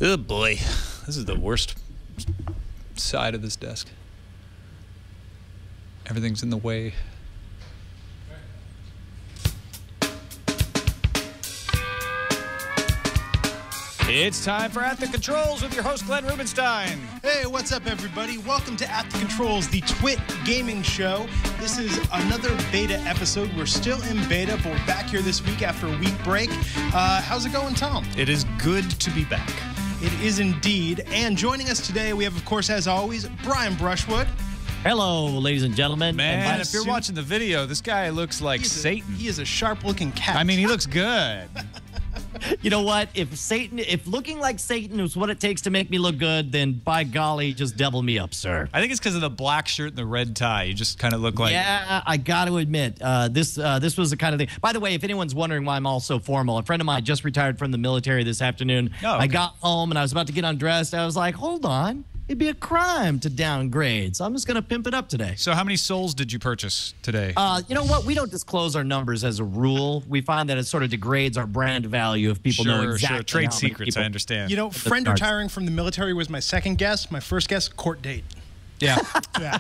Oh boy, this is the worst side of this desk. Everything's in the way. It's time for At the Controls with your host, Glenn Rubenstein. Hey, what's up, everybody? Welcome to At the Controls, the Twit gaming show. This is another beta episode. We're still in beta, but we're back here this week after a week break. How's it going, Tom? It is good to be back. It is indeed. And joining us today, we have, of course, as always, Brian Brushwood. Hello, ladies and gentlemen. Man, if you're watching the video, this guy looks like Satan. He is a sharp-looking cat. I mean, he looks good. You know what? If looking like Satan is what it takes to make me look good, then by golly, just devil me up, sir. I think it's because of the black shirt and the red tie. You just kind of look like... Yeah, I got to admit, this was the kind of thing. By the way, if anyone's wondering why I'm all so formal, a friend of mine just retired from the military this afternoon. Oh, okay. I got home and I was about to get undressed. I was like, hold on. It'd be a crime to downgrade, so I'm just going to pimp it up today. So how many souls did you purchase today? You know what? We don't disclose our numbers as a rule. We find that it sort of degrades our brand value if people know exactly Sure. Trade how many secrets, people. I understand. You know, friend retiring from the military was my second guess. My first guess, court date. Yeah. Yeah.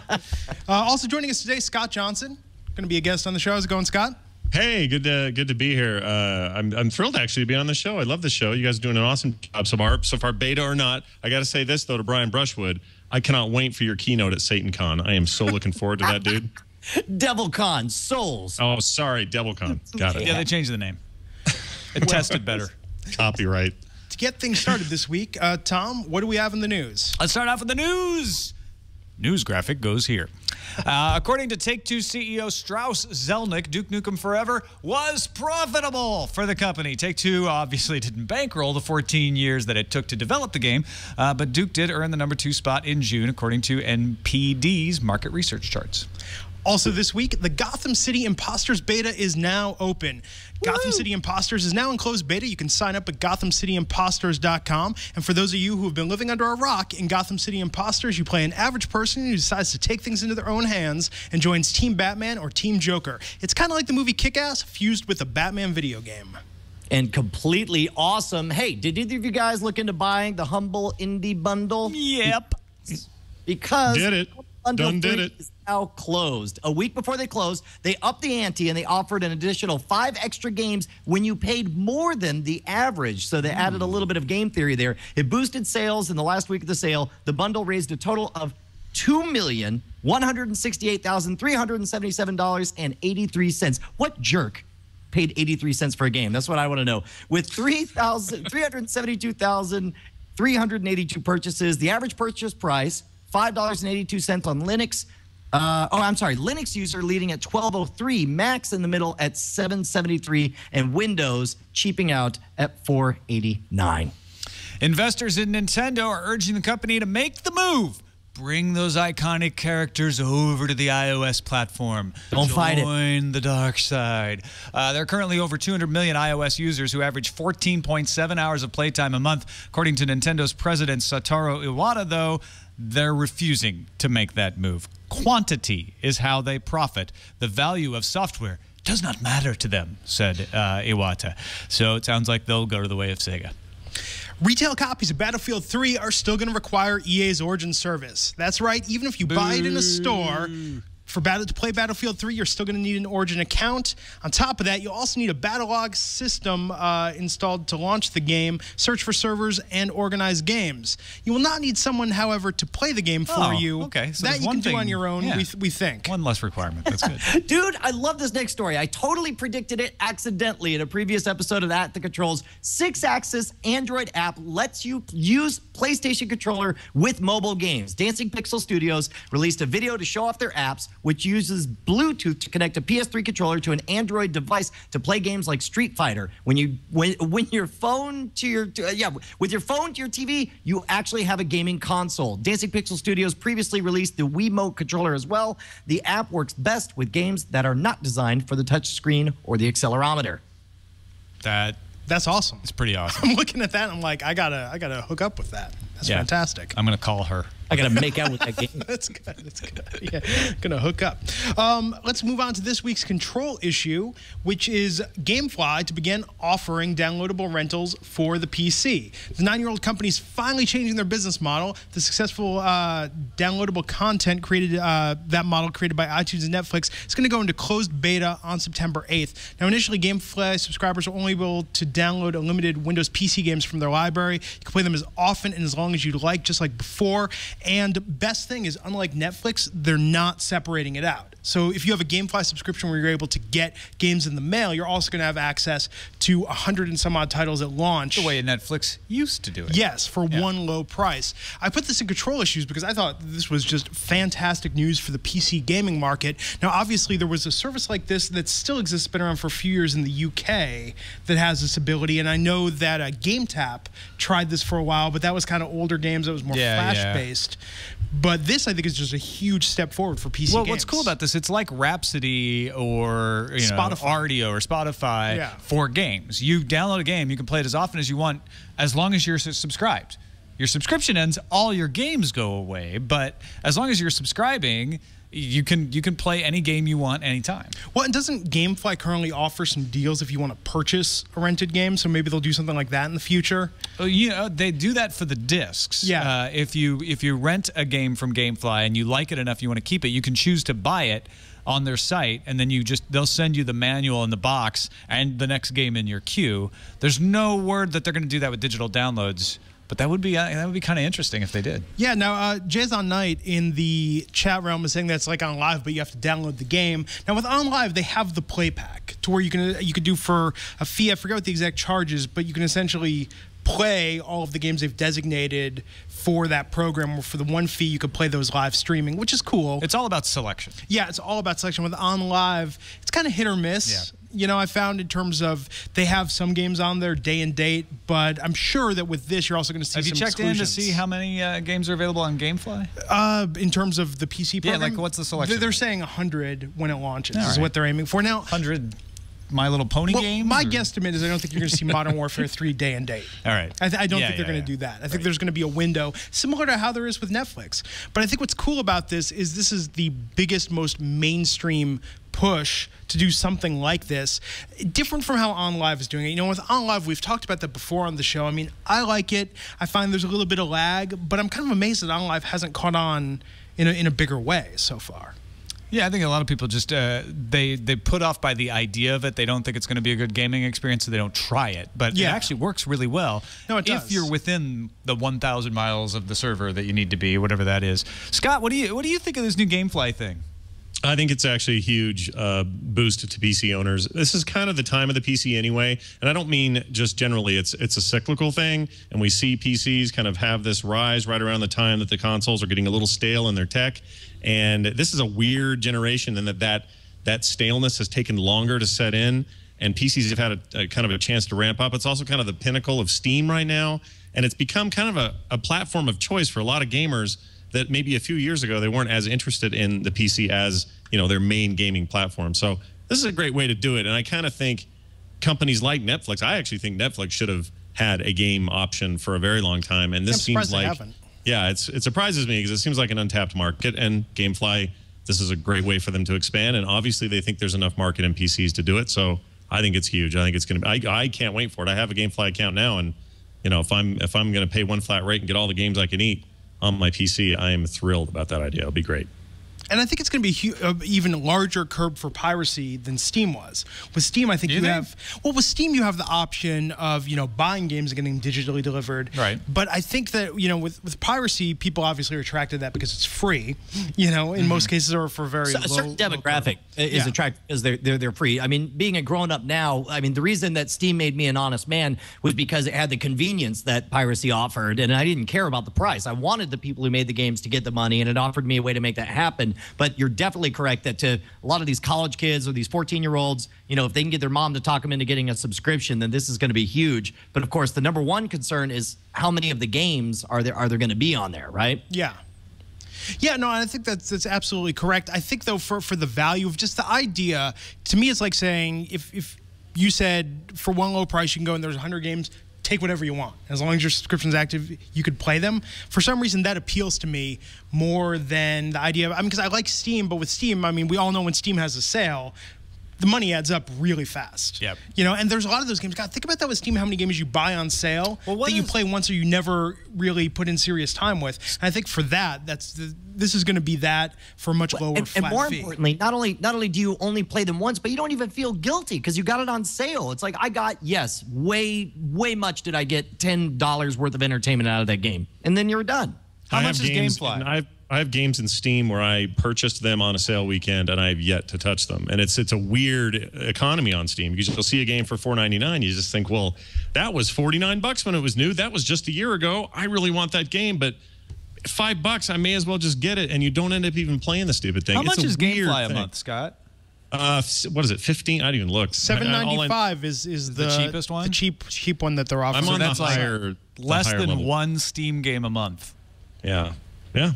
Also joining us today, Scott Johnson. Going to be a guest on the show. How's it going, Scott? Hey, good to be here. I'm thrilled actually to be on the show. I love the show. You guys are doing an awesome job so far, beta or not. I got to say this though to Brian Brushwood. I cannot wait for your keynote at SatanCon. I am so looking forward to that, dude. DevilCon, Souls. Oh, sorry, DevilCon. Got it. Yeah, they changed the name. It tested better. Copyright. To get things started this week, Tom, what do we have in the news? Let's start off with the news. News graphic goes here. According to Take-Two CEO Strauss Zelnick, Duke Nukem Forever was profitable for the company. Take-Two obviously didn't bankroll the 14 years that it took to develop the game, but Duke did earn the #2 spot in June, according to NPD's market research charts. Also this week, the Gotham City Imposters beta is now open. Gotham City Imposters is now in closed beta. You can sign up at GothamCityImposters.com. And for those of you who have been living under a rock, in Gotham City Imposters, you play an average person who decides to take things into their own hands and joins Team Batman or Team Joker. It's kind of like the movie Kick-Ass fused with a Batman video game. And completely awesome. Hey, did either of you guys look into buying the Humble Indie Bundle? Yep. Because Did it. Bundle Done did 3 it. is now closed. A week before they closed, they upped the ante and they offered an additional 5 extra games when you paid more than the average. So they added a little bit of game theory there. It boosted sales in the last week of the sale. The bundle raised a total of $2,168,377.83. What jerk paid 83 cents for a game? That's what I want to know. With 372,382 purchases, the average purchase price $5.82 on Linux. Linux user leading at 1203, Macs in the middle at 773, and Windows cheaping out at 489. Investors in Nintendo are urging the company to make the move. Bring those iconic characters over to the iOS platform. Don't fight it. Join the dark side. There are currently over 200 million iOS users who average 14.7 hours of playtime a month. According to Nintendo's president Satoru Iwata, though, they're refusing to make that move. Quantity is how they profit. The value of software does not matter to them, said Iwata. So it sounds like they'll go to the way of Sega. Retail copies of Battlefield 3 are still going to require EA's Origin service. That's right, even if you buy it in a store, to play Battlefield 3, you're still going to need an Origin account. On top of that, you'll also need a Battlelog system installed to launch the game, search for servers, and organize games. You will not need someone, however, to play the game for you. Okay. So that you can do on your own, yeah. we think. One less requirement. That's good. Dude, I love this next story. I totally predicted it accidentally in a previous episode of At the Controls. 6-axis Android app lets you use PlayStation controller with mobile games. Dancing Pixel Studios released a video to show off their apps, which uses Bluetooth to connect a PS3 controller to an Android device to play games like Street Fighter. When your phone to your with your phone to your TV, you actually have a gaming console. Dancing Pixel Studios previously released the Wiimote controller as well. The app works best with games that are not designed for the touchscreen or the accelerometer. That's awesome. It's pretty awesome. I'm looking at that and I'm like, I gotta hook up with that. That's fantastic. I'm gonna call her. I got to make out with that game. That's good. That's good. Yeah, gonna hook up. Let's move on to this week's control issue, which is GameFly to begin offering downloadable rentals for the PC. The 9-year-old company is finally changing their business model. The successful downloadable content created, that model created by iTunes and Netflix, is going to go into closed beta on September 8th. Now, initially, GameFly subscribers are only able to download unlimited Windows PC games from their library. You can play them as often and as long as you like, just like before. And best thing is, unlike Netflix, they're not separating it out. So if you have a GameFly subscription where you're able to get games in the mail, you're also going to have access to 100 and some odd titles at launch. The way Netflix used to do it. Yes, for one low price. I put this in control issues because I thought this was just fantastic news for the PC gaming market. Now, obviously, there was a service like this that still exists, been around for a few years in the UK, that has this ability. And I know that GameTap tried this for a while, but that was kind of older games. That was more Flash-based. But this, I think, is just a huge step forward for PC games. What's cool about this, it's like Rhapsody or Rdio or Spotify for games. You download a game, you can play it as often as you want, as long as you're subscribed. Your subscription ends, all your games go away, but as long as you're subscribing, you can play any game you want anytime. Well, and doesn't GameFly currently offer some deals if you want to purchase a rented game? So maybe they'll do something like that in the future. Oh, they do that for the discs. Yeah. If you rent a game from GameFly and you like it enough, you want to keep it, you can choose to buy it on their site, and then they'll send you the manual in the box and the next game in your queue. There's no word that they're going to do that with digital downloads. But that would be kind of interesting if they did. Yeah. Now, Jason Knight in the chat realm is saying that's like on Live, but you have to download the game. Now, with On Live, they have the play pack to where you could do for a fee. I forget what the exact charge is, but you can essentially play all of the games they've designated for that program. Or for the one fee, you could play those live streaming, which is cool. It's all about selection. Yeah, it's all about selection. With On Live, it's kind of hit or miss. Yeah. You know, I found in terms of they have some games on there day and date, but I'm sure that with this, you're also going to see some exclusions. Have you checked in to see how many games are available on GameFly? In terms of the PC program? Yeah, like what's the selection? They're saying 100 when it launches is what they're aiming for. Now, 100 My Little Pony games? My guesstimate is I don't think you're going to see Modern Warfare 3 day and date. All right. I don't think they're going to do that. I think there's going to be a window similar to how there is with Netflix. But I think what's cool about this is the biggest, most mainstream push to do something like this, different from how On Live is doing it. You know, with On Live, we've talked about that before on the show. I mean, I like it. I find there's a little bit of lag, but I'm kind of amazed that On Live hasn't caught on in a bigger way so far. Yeah, I think a lot of people just they put off by the idea of it. They don't think it's going to be a good gaming experience, so they don't try it. But it actually works really well. No, it does. If you're within the 1,000 miles of the server that you need to be, whatever that is. Scott, what do you think of this new GameFly thing? I think it's actually a huge boost to PC owners. This is kind of the time of the PC anyway, and I don't mean just generally. It's a cyclical thing, and we see PCs kind of have this rise right around the time that the consoles are getting a little stale in their tech. And this is a weird generation, and that staleness has taken longer to set in, and PCs have had a kind of a chance to ramp up. It's also kind of the pinnacle of Steam right now, and it's become kind of a platform of choice for a lot of gamers that maybe a few years ago they weren't as interested in the PC as, you know, their main gaming platform. So this is a great way to do it, and I kind of think companies like Netflix, I actually think Netflix should have had a game option for a very long time, and this seems like, yeah, it surprises me because it seems like an untapped market, and GameFly, this is a great way for them to expand, and obviously they think there's enough market in PCs to do it, so I think it's huge. I think it's going to be, I can't wait for it. I have a GameFly account now, and you know, if I'm going to pay one flat rate and get all the games I can eat on my PC, I am thrilled about that idea. It'll be great. And I think it's going to be even larger curb for piracy than Steam was. With Steam, I think with Steam, you have the option of, you know, buying games and getting digitally delivered. Right. But I think that, you know, with piracy, people obviously are attracted to that because it's free, you know, in most cases, or for very low. A certain demographic is attracted because they're free. I mean, being a grown up now, I mean, the reason that Steam made me an honest man was because it had the convenience that piracy offered, and I didn't care about the price. I wanted the people who made the games to get the money, and it offered me a way to make that happen. But you're definitely correct that to a lot of these college kids or these 14-year-olds, you know, if they can get their mom to talk them into getting a subscription, then this is going to be huge. But of course, the number one concern is how many of the games are there going to be on there, right? Yeah. Yeah, no, I think that's absolutely correct. I think, though, for the value of just the idea, to me, it's like saying if you said for one low price you can go and there's 100 games, take whatever you want. As long as your subscription's active, you could play them. For some reason, that appeals to me more than the idea of, because I like Steam, but with Steam, I mean, we all know when Steam has a sale, the money adds up really fast. Yep. You know, and there's a lot of those games. God, think about that with Steam, how many games you buy on sale that you play once or you never really put in serious time with. And I think for that, this is going to be that for a much lower flat fee. And more importantly, not only do you only play them once, but you don't even feel guilty because you got it on sale. It's like I got, yes, way much did I get $10 worth of entertainment out of that game. And then you're done. How much is GameFly? I have games in Steam where I purchased them on a sale weekend and I have yet to touch them. And it's a weird economy on Steam because you'll see a game for $4.99. You just think, well, that was $49 when it was new. That was just a year ago. I really want that game, but $5, I may as well just get it. And you don't end up even playing the stupid thing. How much is GameFly a month, Scott? What is it? 15? I didn't even look. $7.95 is the cheapest one. The cheap one that they're offering. I'm on that's the higher, less the higher than level. one Steam game a month. Yeah. Yeah.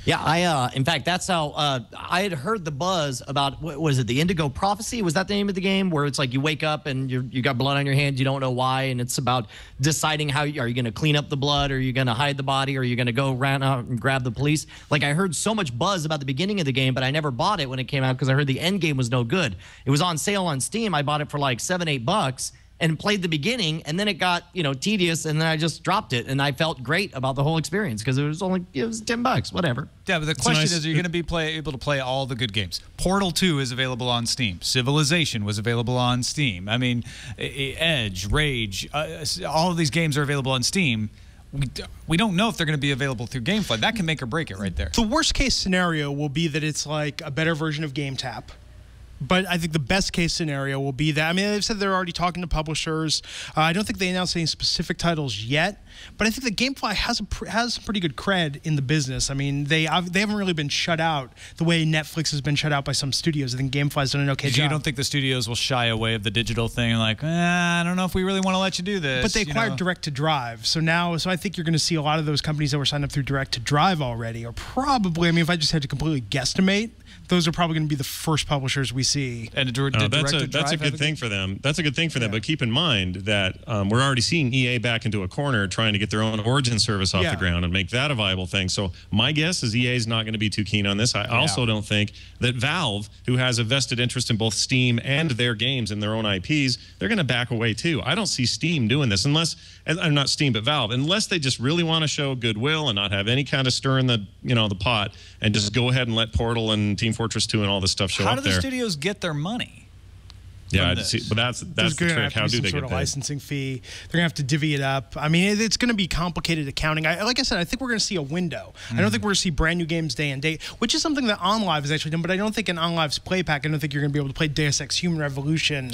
Yeah, in fact, that's how I had heard the buzz about, what was it, the Indigo Prophecy? Was that the name of the game? Where it's like you wake up and you got blood on your hands, you don't know why, and it's about deciding how, are you going to clean up the blood, or are you going to hide the body, or are you going to go around out and grab the police? Like, I heard so much buzz about the beginning of the game, but I never bought it when it came out because I heard the end game was no good. It was on sale on Steam. I bought it for like $7, $8. And played the beginning, and then it got, tedious, and then I just dropped it, and I felt great about the whole experience because it was $10, whatever. Yeah, but the question is, are you going to be able to play all the good games? Portal 2 is available on Steam. Civilization was available on Steam. I mean, Edge, Rage, all of these games are available on Steam. We don't know if they're going to be available through GameFly. That can make or break it right there. The worst case scenario will be that it's like a better version of GameTap. But I think the best case scenario will be that. I mean, they've said they're already talking to publishers. I don't think they announced any specific titles yet. But I think that GameFly has some pretty good cred in the business. I mean, they haven't really been shut out the way Netflix has been shut out by some studios. I think GameFly's done an okay job. You don't think the studios will shy away of the digital thing? Like, I don't know if we really want to let you do this. But they acquired Direct to Drive. So I think you're going to see a lot of those companies that were signed up through Direct to Drive already are probably, I mean, if I just had to completely guesstimate, those are probably going to be the first publishers we see. And that's a good thing for them. That's a good thing for them. But keep in mind that we're already seeing EA back into a corner trying to get their own Origin service off the ground and make that a viable thing. So my guess is EA is not going to be too keen on this. I also don't think that Valve, who has a vested interest in both Steam and their games and their own IPs, they're going to back away too. I don't see Steam doing this unless, and not Steam, but Valve, unless they just really want to show goodwill and not have any kind of stir in the the pot and just go ahead and let Portal and Team Fortress 2 and all this stuff show up there. How do the studios get their money? Yeah, but that's the trick. How do they get a licensing fee? They're gonna have to divvy it up. I mean, it's gonna be complicated accounting. Like I said, I think we're gonna see a window. I don't think we're gonna see brand new games day and date, which is something that OnLive has actually done. But I don't think in OnLive's play pack, I don't think you're gonna be able to play Deus Ex Human Revolution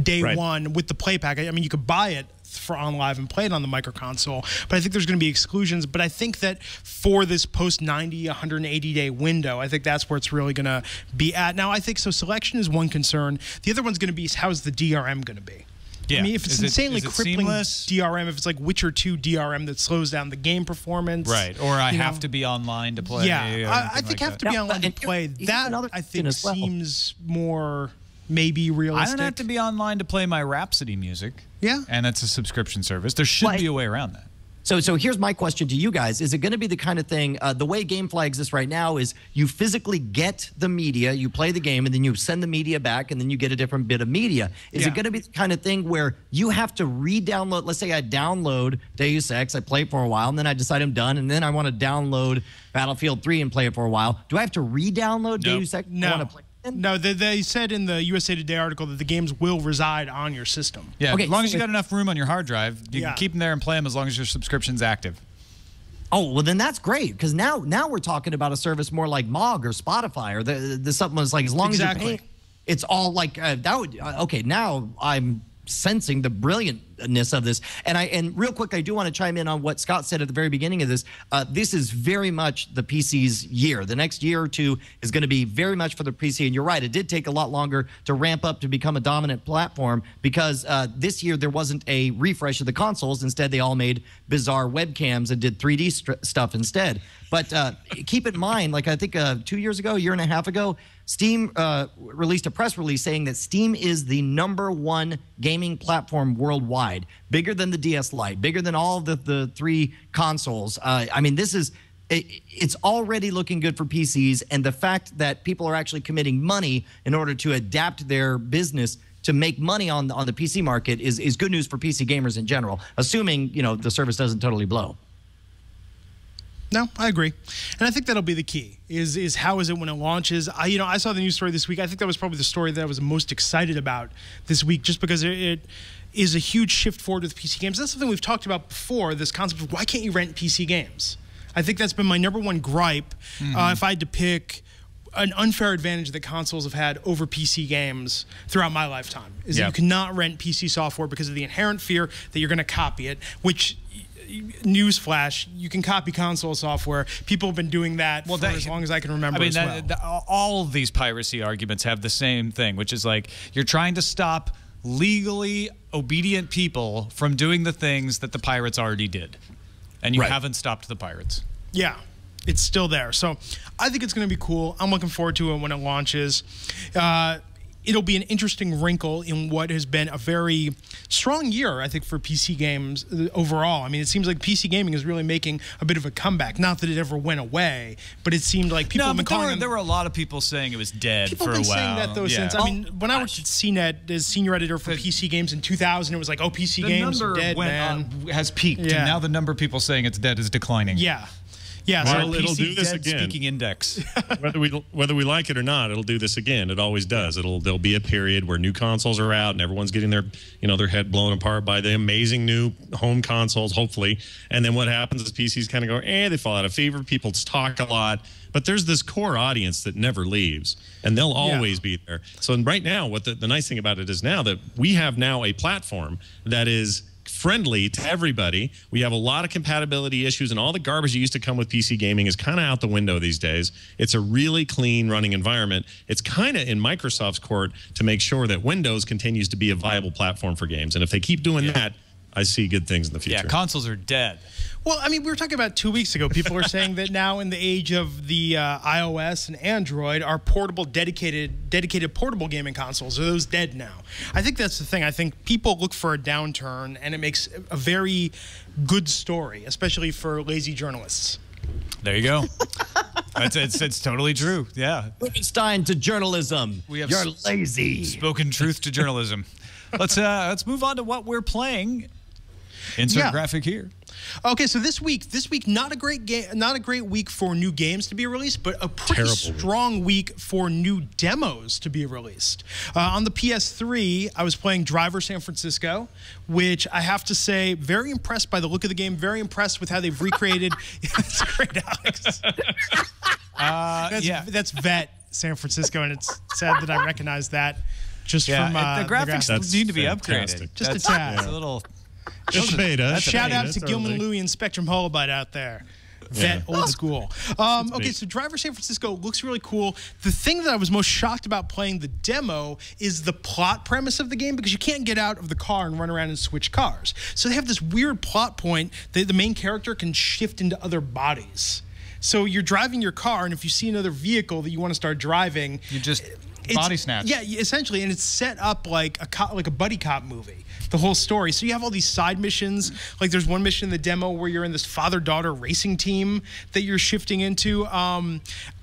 day one with the play pack. I mean, you could buy it for OnLive and play it on the micro console, but I think there's going to be exclusions. But I think that for this post 90, 180 day window, I think that's where it's really going to be at. Now, I think so. Selection is one concern. The other one's going to be how's the DRM going to be? Yeah. I mean, if it's insanely crippling seamless? DRM, if it's like Witcher 2 DRM that slows down the game performance, right? Or I have to be online to play. Yeah, I think have to be online to play. That I think seems more maybe realistic. I don't have to be online to play my Rhapsody music. Yeah. And it's a subscription service. There should be a way around that. So here's my question to you guys. Is it going to be the kind of thing, the way GameFly exists right now is you physically get the media, you play the game, and then you send the media back, and then you get a different bit of media. Is it going to be the kind of thing where you have to re-download, let's say I download Deus Ex, I play it for a while, and then I decide I'm done, and then I want to download Battlefield 3 and play it for a while. Do I have to re-download Deus Ex? No. No, they said in the USA Today article that the games will reside on your system. Yeah, as long as you got enough room on your hard drive, you can keep them there and play them as long as your subscription's active. Oh, well, then that's great because now we're talking about a service more like MOG or Spotify or the something that's like as long as you're paying, it's all like that would okay. Now I'm sensing the brilliantness of this, and real quick, I do want to chime in on what Scott said at the very beginning of this. This is very much the PC's year. The next year or two is going to be very much for the PC, and you're right. It did take a lot longer to ramp up to become a dominant platform because this year there wasn't a refresh of the consoles. Instead, they all made bizarre webcams and did 3D stuff instead. But keep in mind, like I think 2 years ago, a year and a half ago, Steam released a press release saying that Steam is the #1 gaming platform worldwide. wide, bigger than the DS Lite, bigger than all the three consoles. I mean, it's already looking good for PCs, and the fact that people are actually committing money in order to adapt their business to make money on the PC market is good news for PC gamers in general, assuming, you know, the service doesn't totally blow. No, I agree, and I think that'll be the key. Is how is it when it launches? I saw the news story this week. I think that was probably the story that I was most excited about this week, just because it is a huge shift forward with PC games. That's something we've talked about before. This concept of why can't you rent PC games? I think that's been my #1 gripe. If I had to pick an unfair advantage that consoles have had over PC games throughout my lifetime, is that you cannot rent PC software because of the inherent fear that you're going to copy it, which, newsflash, you can copy console software. People have been doing that for as long as I can remember. I mean, all of these piracy arguments have the same thing, which is like you're trying to stop legally obedient people from doing the things that the pirates already did. And you haven't stopped the pirates. Yeah, it's still there. So I think it's going to be cool. I'm looking forward to it when it launches. It'll be an interesting wrinkle in what has been a very strong year, I think, for PC games overall. I mean, it seems like PC gaming is really making a bit of a comeback. Not that it ever went away, but it seemed like people have been calling there were a lot of people saying it was dead for a while. People have been saying that, though, since. I mean, when I worked at CNET as senior editor for PC games in 2000, it was like, oh, PC games are dead, man. Has peaked, and now the number of people saying it's dead is declining. Yeah. Yeah, well, it'll do this again. Speaking index. whether we like it or not, it'll do this again. It always does. There'll be a period where new consoles are out and everyone's getting their head blown apart by the amazing new home consoles, hopefully. And then what happens is PCs kind of go, they fall out of favor. People talk a lot, but there's this core audience that never leaves, and they'll always be there. So right now, what the nice thing about it is now that we have now a platform that is friendly to everybody. We have a lot of compatibility issues, and all the garbage that used to come with PC gaming is kind of out the window these days. It's a really clean running environment. It's kind of in Microsoft's court to make sure that Windows continues to be a viable platform for games. And if they keep doing that, I see good things in the future. Yeah, consoles are dead. Well, I mean, we were talking about 2 weeks ago. People are saying that now in the age of the iOS and Android, our portable, dedicated portable gaming consoles, are those dead now? I think that's the thing. I think people look for a downturn, and it makes a very good story, especially for lazy journalists. There you go. It's totally true. Yeah. Rubenstein to journalism. You're lazy. Spoken truth to journalism. Let's move on to what we're playing. Insert graphic here. Okay, so this week, not a great week for new games to be released, but a pretty strong week for new demos to be released. On the PS3, I was playing Driver San Francisco, which I have to say, very impressed by the look of the game, very impressed with how they've recreated. That's great, Alex. That's Vet San Francisco, and it's sad that I recognize that just from the graphics need to be upgraded. Just a tad. It's a little. Just beta. Shout out to Gilman Louie and Spectrum Holobyte out there. That old school. Okay, so Driver San Francisco looks really cool. The thing that I was most shocked about playing the demo is the plot premise of the game, because you can't get out of the car and run around and switch cars. So they have this weird plot point that the main character can shift into other bodies. So you're driving your car, and if you see another vehicle that you want to start driving, you just body snatch. Yeah, essentially, and it's set up like a buddy cop movie. The whole story. So you have all these side missions. Like there's one mission in the demo where you're in this father-daughter racing team that you're shifting into. I'm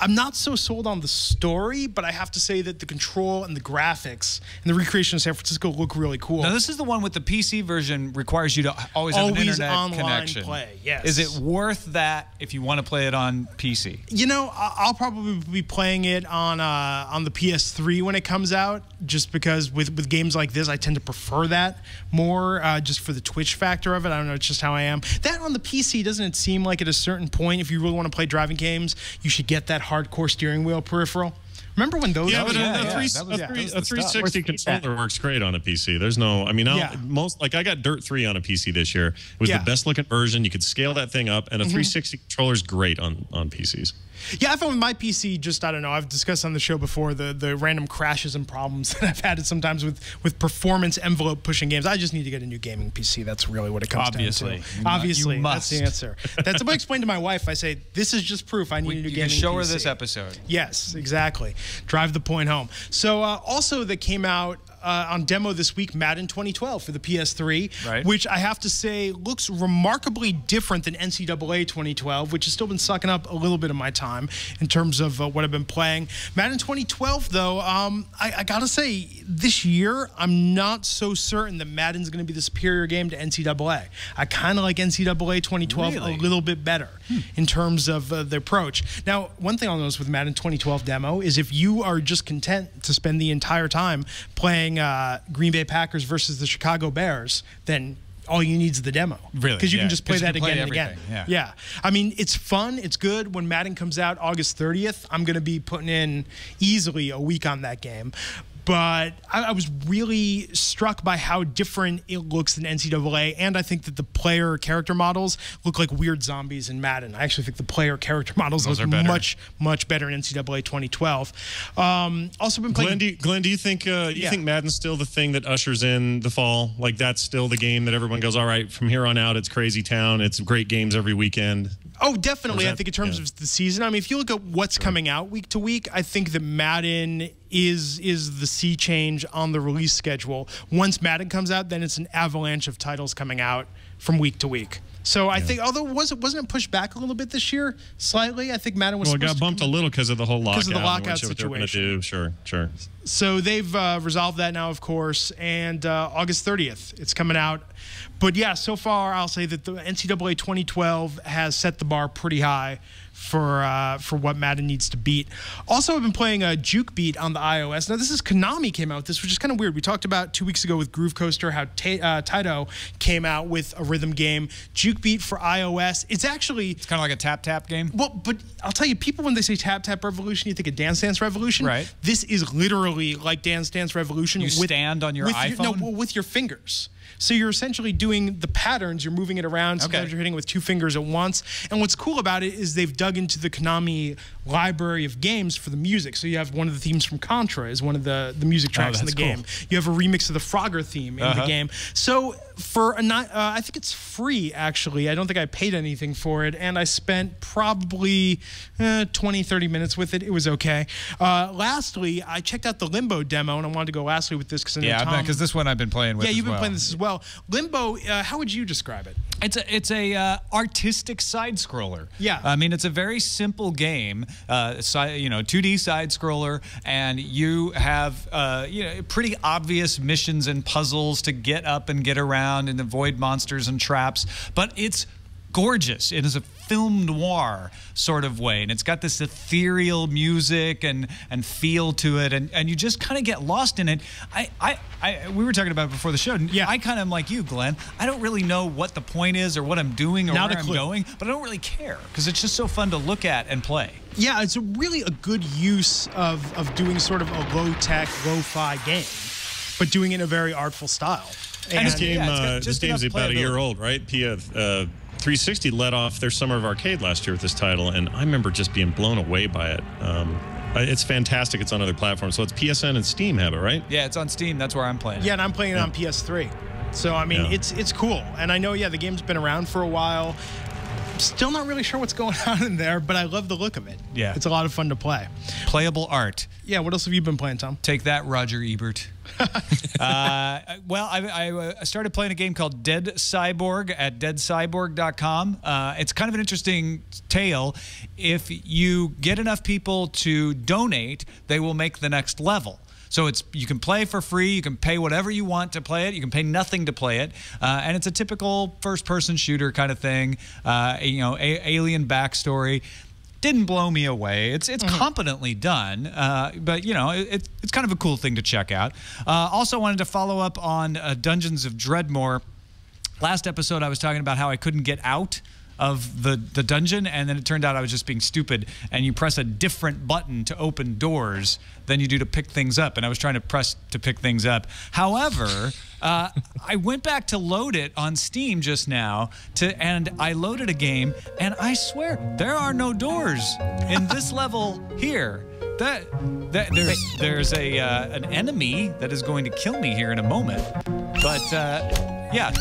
not so sold on the story, but I have to say that the control and the graphics and the recreation of San Francisco look really cool. Now this is the one with the PC version requires you to always have an internet online connection. Play. Yes. Is it worth that if you want to play it on PC? You know, I'll probably be playing it on the PS3 when it comes out, just because with games like this, I tend to prefer that more, just for the Twitch factor of it. I don't know, it's just how I am. That on the PC, doesn't it seem like at a certain point, if you really want to play driving games, you should get that hardcore steering wheel peripheral? Remember when those? Yeah, but a 360 controller works great on a PC. There's no, I mean, I got Dirt 3 on a PC this year. It was the best looking version. You could scale that thing up, and a 360 controller is great on PCs. Yeah, I found with my PC, just, I don't know, I've discussed on the show before the random crashes and problems that I've had sometimes with performance envelope pushing games. I just need to get a new gaming PC. That's really what it comes down to. Obviously, that's the answer. That's what I explained to my wife. I say, this is just proof I need a new gaming PC. You can show her this episode. Yes, exactly. Drive the point home. So also that came out on demo this week Madden 2012 for the PS3, Right. which I have to say looks remarkably different than NCAA 2012, which has still been sucking up a little bit of my time in terms of what I've been playing. Madden 2012, though, I got to say, this year, I'm not so certain that Madden's going to be the superior game to NCAA. I kind of like NCAA 2012 Really? a little bit better in terms of the approach. Now, one thing I'll notice with Madden 2012 demo is if you are just content to spend the entire time playing Green Bay Packers versus the Chicago Bears, then all you need is the demo. Really? Because you Yeah, can just play 'cause you that can play again and again. everything, Yeah. I mean, it's fun. It's good. When Madden comes out August 30th, I'm going to be putting in easily a week on that game. But I was really struck by how different it looks than NCAA, and I think that the player character models look like weird zombies in Madden. I actually think the player character models Those look are better. much better in NCAA 2012. Also been playing. Glenn, do you think think Madden's still the thing that ushers in the fall? Like that's still the game that everyone goes, all right, from here on out, it's crazy town. It's great games every weekend. Oh, definitely. I think in terms yeah. of the season, I mean, if you look at what's coming out week to week, I think that Madden is the sea change on the release schedule. Once Madden comes out, then it's an avalanche of titles coming out from week to week. So I think, although wasn't it pushed back a little bit this year, slightly? I think Madden was. Well, it got bumped a little because of the whole lockout. Because of the and lockout what they were gonna situation. do. Sure. So they've resolved that now, of course, and August 30th, it's coming out. But yeah, so far I'll say that the NCAA 2012 has set the bar pretty high for what Madden needs to beat. Also, I've been playing Juke Beat on the iOS. Now, this is Konami came out with this, which is kind of weird. We talked about 2 weeks ago with Groove Coaster how Taito came out with a rhythm game. Juke Beat for iOS. It's actually It's kind of like a tap-tap game. well, but I'll tell you, people when they say Tap Tap Revolution, you think of Dance Dance Revolution. Right. This is literally like Dance Dance Revolution. You stand on your iPhone? with your fingers. So you're essentially doing the patterns. You're moving it around. Sometimes Okay. you're hitting it with 2 fingers at once. And what's cool about it is they've dug into the Konami library of games for the music. So you have one of the themes from Contra is one of the music tracks in the that's game. cool. You have a remix of the Frogger theme in the game. So for I think it's free, actually. I don't think I paid anything for it. And I spent probably 20, 30 minutes with it. It was okay. Lastly, I checked out the Limbo demo, and I wanted to go lastly with this because I know Yeah, Tom... because this one I've been playing with. Yeah, you've as been well. playing this as well. Limbo, how would you describe it? It's a artistic side scroller. Yeah. I mean, it's a very simple game, 2D side scroller, and you have pretty obvious missions and puzzles to get up and get around and avoid monsters and traps. But it's gorgeous. It is a film noir sort of way, and it's got this ethereal music and feel to it, and you just kind of get lost in it. We were talking about it before the show. Yeah. I kind of am like you, Glenn. I don't really know what the point is or what I'm doing or Not where a I'm clue. going, but I don't really care because it's just so fun to look at and play. Yeah, it's really a good use of doing sort of a low-tech, lo-fi game, but doing it in a very artful style. And This game, yeah, it's got this just game's enough about a year playability. old, right? 360 led off their Summer of Arcade last year with this title, and I remember just being blown away by it. It's fantastic. It's on other platforms, so it's PSN and Steam have it, right? Yeah, it's on Steam. That's where I'm playing. Yeah, and I'm playing it on PS3. So, I mean, Yeah. it's cool. And I know, the game's been around for a while. Still not really sure what's going on in there, but I love the look of it. Yeah. It's a lot of fun to play. Playable art. Yeah, what else have you been playing, Tom? Take that, Roger Ebert. Well, I started playing a game called Dead Cyborg at deadcyborg.com. It's kind of an interesting tale. If you get enough people to donate, they will make the next level. So you can play for free. You can pay whatever you want to play it. You can pay nothing to play it, and it's a typical first-person shooter kind of thing. Alien backstory. Didn't blow me away. It's competently done, but it's kind of a cool thing to check out. Also wanted to follow up on Dungeons of Dreadmore. Last episode, I was talking about how I couldn't get out of the dungeon, and then it turned out I was just being stupid, and you press a different button to open doors than you do to pick things up, and I was trying to press to pick things up. However, I went back to load it on Steam just now, and I loaded a game, and I swear there are no doors in this level here. There's an enemy that is going to kill me here in a moment, but Yeah,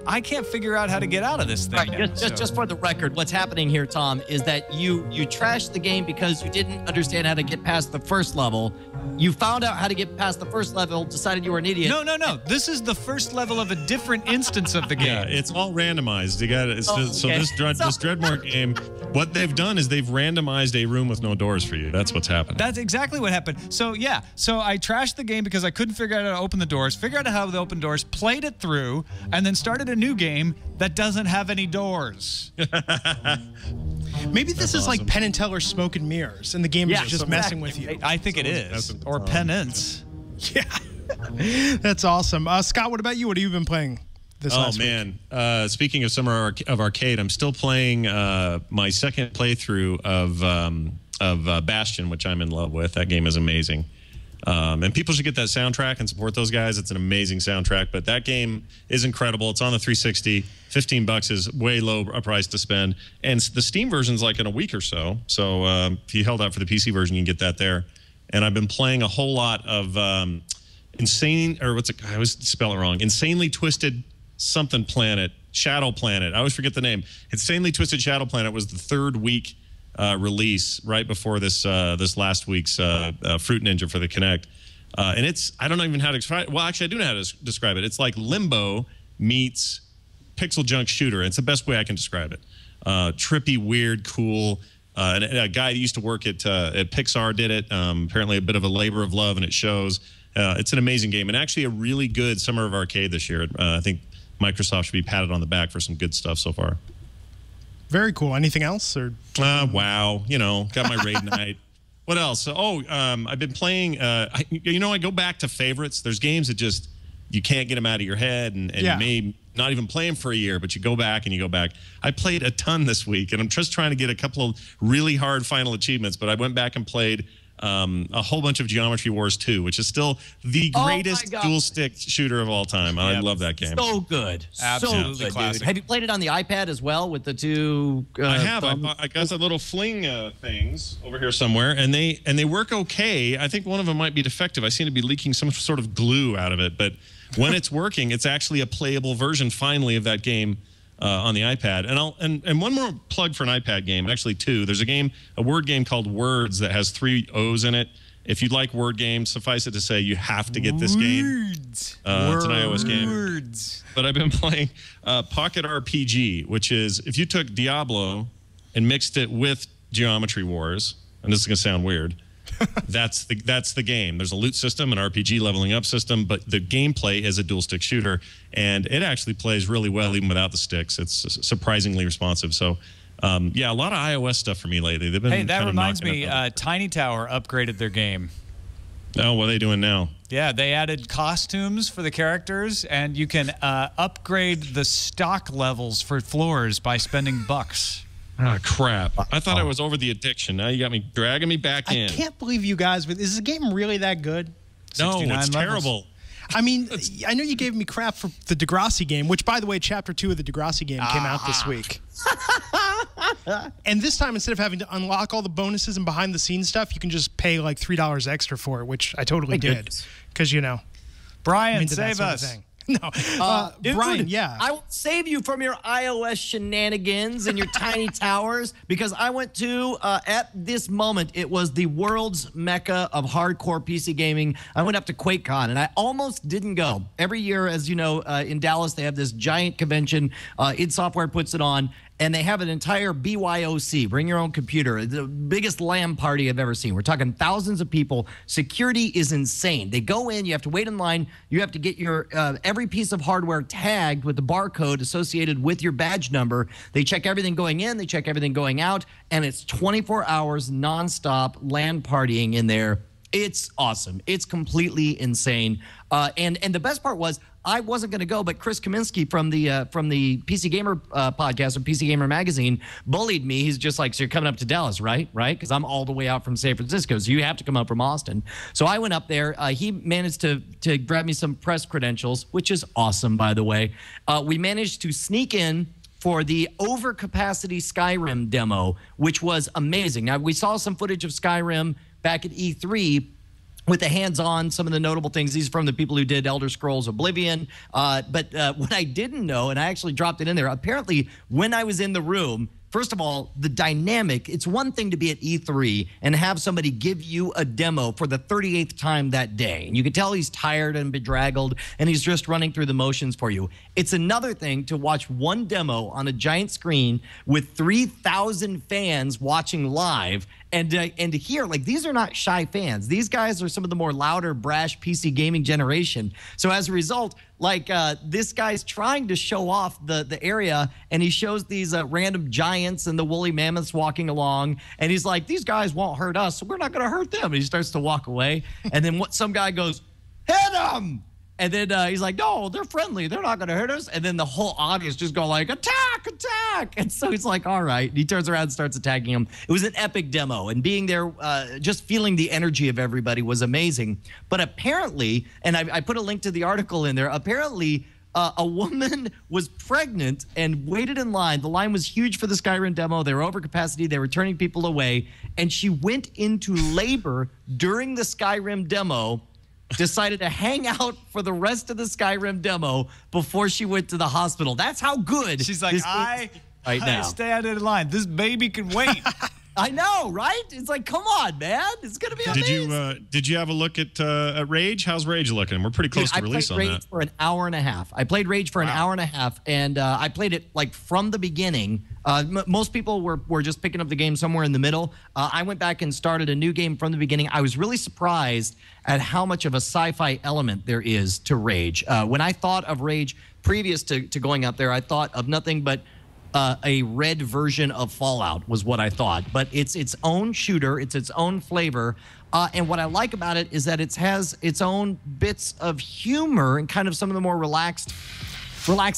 I can't figure out how to get out of this thing. Right, now, just for the record, what's happening here, Tom, is that you trashed the game because you didn't understand how to get past the first level. You found out how to get past the first level, decided you were an idiot. No. This is the first level of a different instance of the game. Yeah, it's all randomized. You got it. okay. So this Dreadmore game, what they've done is they've randomized a room with no doors for you. That's what's happened. That's exactly what happened. So yeah, so I trashed the game because I couldn't figure out how to open the doors, figure out how to open doors, played it through, and then started a new game that doesn't have any doors. Maybe this is awesome. like Penn and Teller Smoke and Mirrors, and the game is just messing with you. I think it is. Or penance. Yeah. That's awesome. Scott, what about you? What have you been playing this last week? Man. Speaking of summer of arcade, I'm still playing my second playthrough of Bastion, which I'm in love with. That game is amazing. And people should get that soundtrack and support those guys. It's an amazing soundtrack, but that game is incredible. It's on the 360. $15 is way low a price to spend. And the Steam version's like in a week or so. So if you held out for the PC version, you can get that there. And I've been playing a whole lot of I always spell it wrong. Insanely Twisted something planet, Shadow Planet. I always forget the name. Insanely Twisted Shadow Planet was the third week release right before this last week's Fruit Ninja for the Kinect. And I don't know even how to describe it. Well, actually, I do know how to describe it. It's like Limbo meets Pixel Junk Shooter. It's the best way I can describe it. Trippy, weird, cool. And a guy that used to work at Pixar did it. Apparently a bit of a labor of love, and it shows. It's an amazing game, and actually a really good Summer of Arcade this year. I think Microsoft should be patted on the back for some good stuff so far. Very cool. Anything else? Or WoW, got my raid night. What else? I've been playing, I go back to favorites. There's games that just, you can't get them out of your head, and you may not even play them for a year, but you go back and you go back. I played a ton this week, and I'm just trying to get a couple of really hard final achievements, but I went back and played a whole bunch of Geometry Wars 2, which is still the greatest dual stick shooter of all time. I love that game. So good. Absolutely so good, classic. dude. Have you played it on the iPad as well with the two? I have. I got the little fling things over here somewhere, and they work okay. I think one of them might be defective. I seem to be leaking some sort of glue out of it, but when it's working, it's actually a playable version finally of that game on the iPad. And one more plug for an iPad game, actually two. There's a word game called Words that has 3 O's in it. If you'd like word games, suffice it to say you have to get this game. It's an iOS game. But I've been playing Pocket RPG, which is if you took Diablo and mixed it with Geometry Wars, and this is going to sound weird, that's the game. There's a loot system, an RPG leveling up system, but the gameplay is a dual stick shooter, and it actually plays really well even without the sticks. It's surprisingly responsive. So yeah, a lot of iOS stuff for me lately. They've been Hey, that reminds me, me, Tiny Tower upgraded their game. Oh, what are they doing now? Yeah, they added costumes for the characters, and you can upgrade the stock levels for floors by spending bucks. Oh, crap. I thought I was over the addiction. Now you got me dragging me back in. I can't believe you guys, but is the game really that good? No, it's levels. terrible. I mean, I know you gave me crap for the Degrassi game, which, by the way, Chapter 2 of the Degrassi game came out this week. And this time, instead of having to unlock all the bonuses and behind-the-scenes stuff, you can just pay like $3 extra for it, which I totally did. Because, Brian, save us. No, Dude, Brian, yeah. I will save you from your iOS shenanigans and your tiny towers, because I went to, at this moment, it was the world's mecca of hardcore PC gaming. I went up to QuakeCon, and I almost didn't go. Every year, as you know, in Dallas, they have this giant convention. id Software puts it on, and they have an entire BYOC, bring your own computer, the biggest LAN party I've ever seen. We're talking thousands of people. Security is insane. They go in, you have to wait in line, you have to get your every piece of hardware tagged with the barcode associated with your badge number. They check everything going in, they check everything going out, and it's 24 hours nonstop LAN partying in there. It's awesome. It's completely insane. And the best part was, I wasn't going to go, but Chris Kaminsky from the PC Gamer podcast or PC Gamer magazine bullied me. He's just like, so you're coming up to Dallas, right? Right? Because I'm all the way out from San Francisco, so you have to come up from Austin. So I went up there. He managed to grab me some press credentials, which is awesome, by the way. We managed to sneak in for the overcapacity Skyrim demo, which was amazing. Now, we saw some footage of Skyrim back at E3, with the hands-on, some of the notable things. These are from the people who did Elder Scrolls Oblivion. But what I didn't know, and I actually dropped it in there, apparently when I was in the room, first of all, the dynamic, it's one thing to be at E3 and have somebody give you a demo for the 38th time that day. And you can tell he's tired and bedraggled, and he's just running through the motions for you. It's another thing to watch one demo on a giant screen with 3,000 fans watching live and to hear, like, these are not shy fans. These guys are some of the more louder, brash PC gaming generation. So as a result, like this guy's trying to show off the area, and he shows these random giants and the woolly mammoths walking along, and he's like, these guys won't hurt us, so we're not going to hurt them. And he starts to walk away, and then some guy goes, hit him! And then he's like, no, they're friendly. They're not going to hurt us. And then the whole audience just go like, attack, attack. And so he's like, all right. And he turns around and starts attacking him. It was an epic demo. And being there, just feeling the energy of everybody was amazing. But apparently, and I put a link to the article in there, apparently a woman was pregnant and waited in line. The line was huge for the Skyrim demo. They were over capacity. They were turning people away. And she went into labor during the Skyrim demo, decided to hang out for the rest of the Skyrim demo before she went to the hospital. That's how good she's like, I stand in line. This baby can wait. I know, right? It's like, come on, man. It's going to be amazing. Did you have a look at Rage? How's Rage looking? We're pretty close to release on that. I played Rage for an hour and a half. I played Rage for an hour and a half, and I played it like from the beginning. Most people were just picking up the game somewhere in the middle. I went back and started a new game from the beginning. I was really surprised at how much of a sci-fi element there is to Rage. When I thought of Rage previous to going up there, I thought of nothing but a red version of Fallout was what I thought. But it's its own shooter. It's its own flavor. And what I like about it is that it has its own bits of humor and kind of some of the more relaxed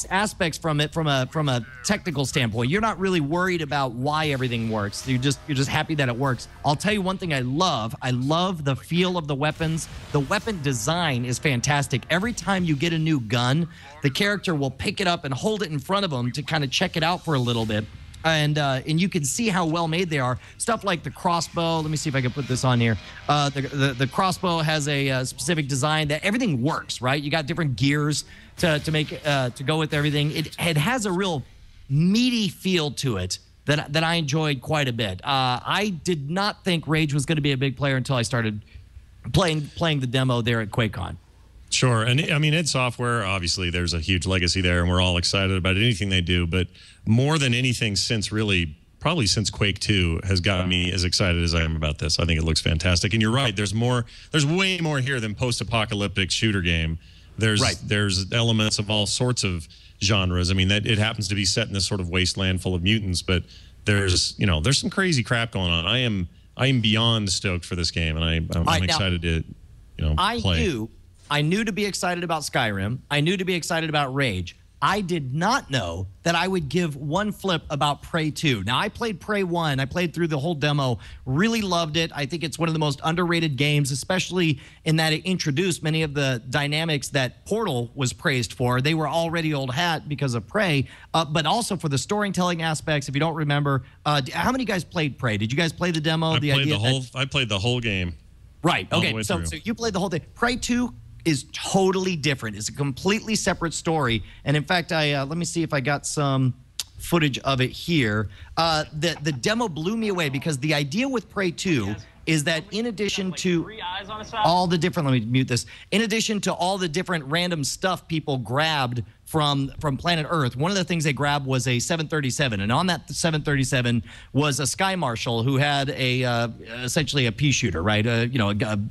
aspects from it from a technical standpoint. You're not really worried about why everything works. You're just happy that it works. I'll tell you one thing I love. I love the feel of the weapons. The weapon design is fantastic. Every time you get a new gun, the character will pick it up and hold it in front of them to kind of check it out for a little bit. And you can see how well made they are. Stuff like the crossbow. Let me see if I can put this on here. The crossbow has a specific design that everything works, right? You got different gears to go with everything. It has a real meaty feel to it that I enjoyed quite a bit. I did not think Rage was going to be a big player until I started playing the demo there at QuakeCon. Sure. And I mean, id Software, obviously, there's a huge legacy there, and we're all excited about anything they do. But more than anything probably since Quake 2 has gotten me as excited as I am about this. I think it looks fantastic. And you're right. There's way more here than post-apocalyptic shooter game. There's elements of all sorts of genres. I mean, that it happens to be set in this sort of wasteland full of mutants, but there's some crazy crap going on. I am beyond stoked for this game, and I'm excited to play. I knew to be excited about Skyrim. I knew to be excited about Rage. I did not know that I would give one flip about Prey 2. Now, I played Prey 1. I played through the whole demo. Really loved it. I think it's one of the most underrated games, especially in that it introduced many of the dynamics that Portal was praised for. They were already old hat because of Prey, but also for the storytelling aspects. If you don't remember, how many guys played Prey? Did you guys play the demo? I played the whole game. Right. Okay. So you played the whole thing. Prey 2 is totally different. It's a completely separate story. And in fact, let me see if I got some footage of it here. The demo blew me away because the idea with Prey 2 is that in addition to all the different, let me mute this, in addition to all the different random stuff people grabbed from planet Earth, one of the things they grabbed was a 737, and on that 737 was a Sky Marshal who had essentially a pea shooter, right?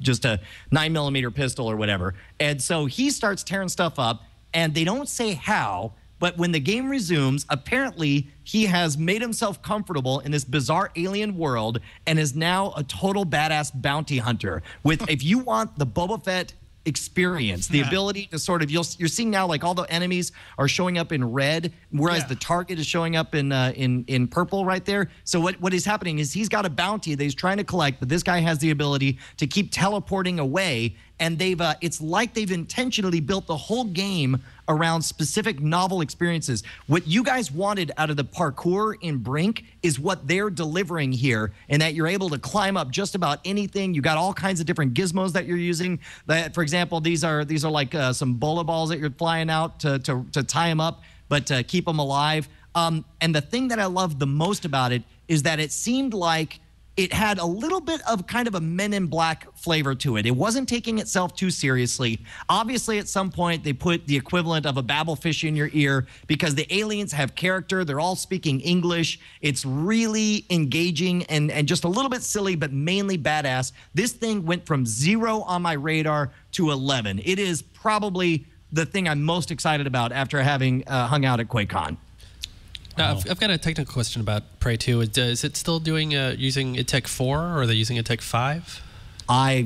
Just a 9mm pistol or whatever. And so he starts tearing stuff up, and they don't say how, but when the game resumes, apparently he has made himself comfortable in this bizarre alien world and is now a total badass bounty hunter. If you want the Boba Fett experience, the ability to sort of, you're seeing now like all the enemies are showing up in red, whereas the target is showing up in purple right there. So what is happening is he's got a bounty that he's trying to collect, but this guy has the ability to keep teleporting away and it's like they've intentionally built the whole game around specific novel experiences. What you guys wanted out of the parkour in Brink is what they're delivering here, and that you're able to climb up just about anything. You got all kinds of different gizmos that you're using. That, for example, these are like some bola balls that you're flying out to tie them up, but to keep them alive. And the thing that I loved the most about it is that it seemed like it had a little bit of kind of a Men in Black flavor to it. It wasn't taking itself too seriously. Obviously, at some point, they put the equivalent of a babblefish in your ear because the aliens have character. They're all speaking English. It's really engaging and just a little bit silly, but mainly badass. This thing went from 0 on my radar to 11. It is probably the thing I'm most excited about after having hung out at QuakeCon. I've got a technical question about Prey 2. Is it still doing using IdTech 4 or are they using IdTech 5? I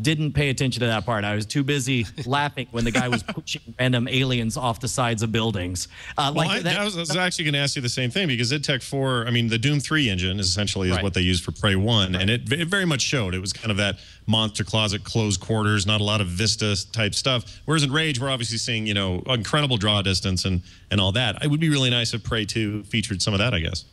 didn't pay attention to that part. I was too busy laughing when the guy was pushing random aliens off the sides of buildings. I was actually going to ask you the same thing because IdTech 4, I mean, the Doom 3 engine essentially is what they used for Prey 1, and it very much showed. It was kind of that monster closet, closed quarters, not a lot of Vista type stuff. Whereas in Rage, we're obviously seeing, incredible draw distance and all that. It would be really nice if Prey 2 featured some of that, I guess.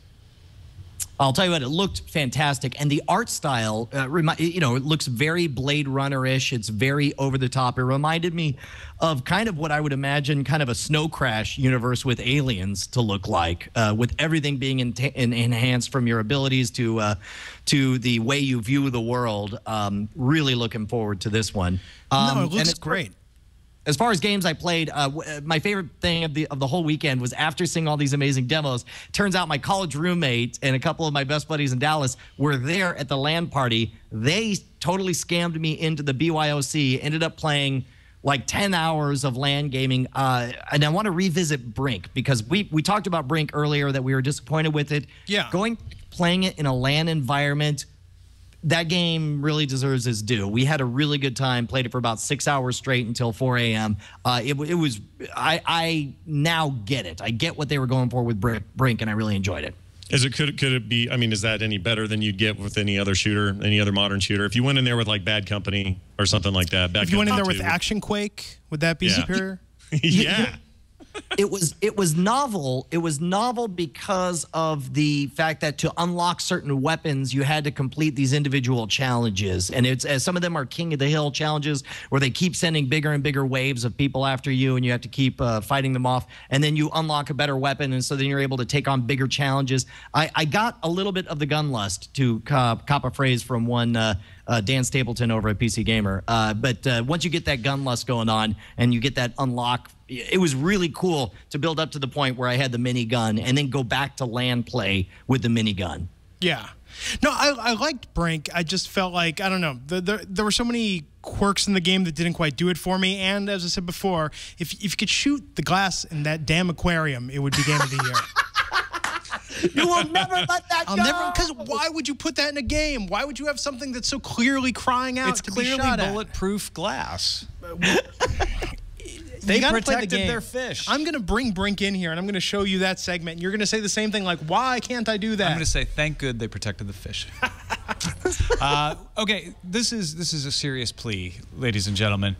I'll tell you what, it looked fantastic. And the art style, it looks very Blade Runner-ish. It's very over-the-top. It reminded me of kind of what I would imagine kind of a Snow Crash universe with aliens to look like, with everything being enhanced from your abilities to the way you view the world. Really looking forward to this one. No, it looks great. As far as games I played, my favorite thing of the whole weekend was after seeing all these amazing demos, turns out my college roommate and a couple of my best buddies in Dallas were there at the LAN party. They totally scammed me into the BYOC, ended up playing like 10 hours of LAN gaming. And I want to revisit Brink because we talked about Brink earlier that we were disappointed with it. Yeah. Playing it in a LAN environment, that game really deserves its due. We had a really good time, played it for about 6 hours straight until 4 a.m. I now get it. I get what they were going for with Brink, and I really enjoyed it. Could it be, I mean, is that any better than you'd get with any other shooter, any other modern shooter? If you went in there with like Bad Company or something like that. If you went in there with Action Quake, would that be superior? Yeah. It was novel. It was novel because of the fact that to unlock certain weapons, you had to complete these individual challenges, and some of them are King of the Hill challenges where they keep sending bigger and bigger waves of people after you, and you have to keep fighting them off. And then you unlock a better weapon, and so then you're able to take on bigger challenges. I got a little bit of the gun lust, to cop a phrase from one Dan Stapleton over at PC Gamer. But once you get that gun lust going on and you get that unlock, it was really cool to build up to the point where I had the minigun and then go back to LAN play with the minigun. Yeah. No, I liked Brink. I just felt like, I don't know, there were so many quirks in the game that didn't quite do it for me. And as I said before, if you could shoot the glass in that damn aquarium, it would be game of the year. You will never let that go. Because why would you put that in a game? Why would you have something that's so clearly crying out to be shot at? It's clearly bulletproof glass. They protected their fish. I'm going to bring Brink in here, and I'm going to show you that segment. And you're going to say the same thing, like, why can't I do that? I'm going to say, thank good they protected the fish. Okay, this is a serious plea, ladies and gentlemen.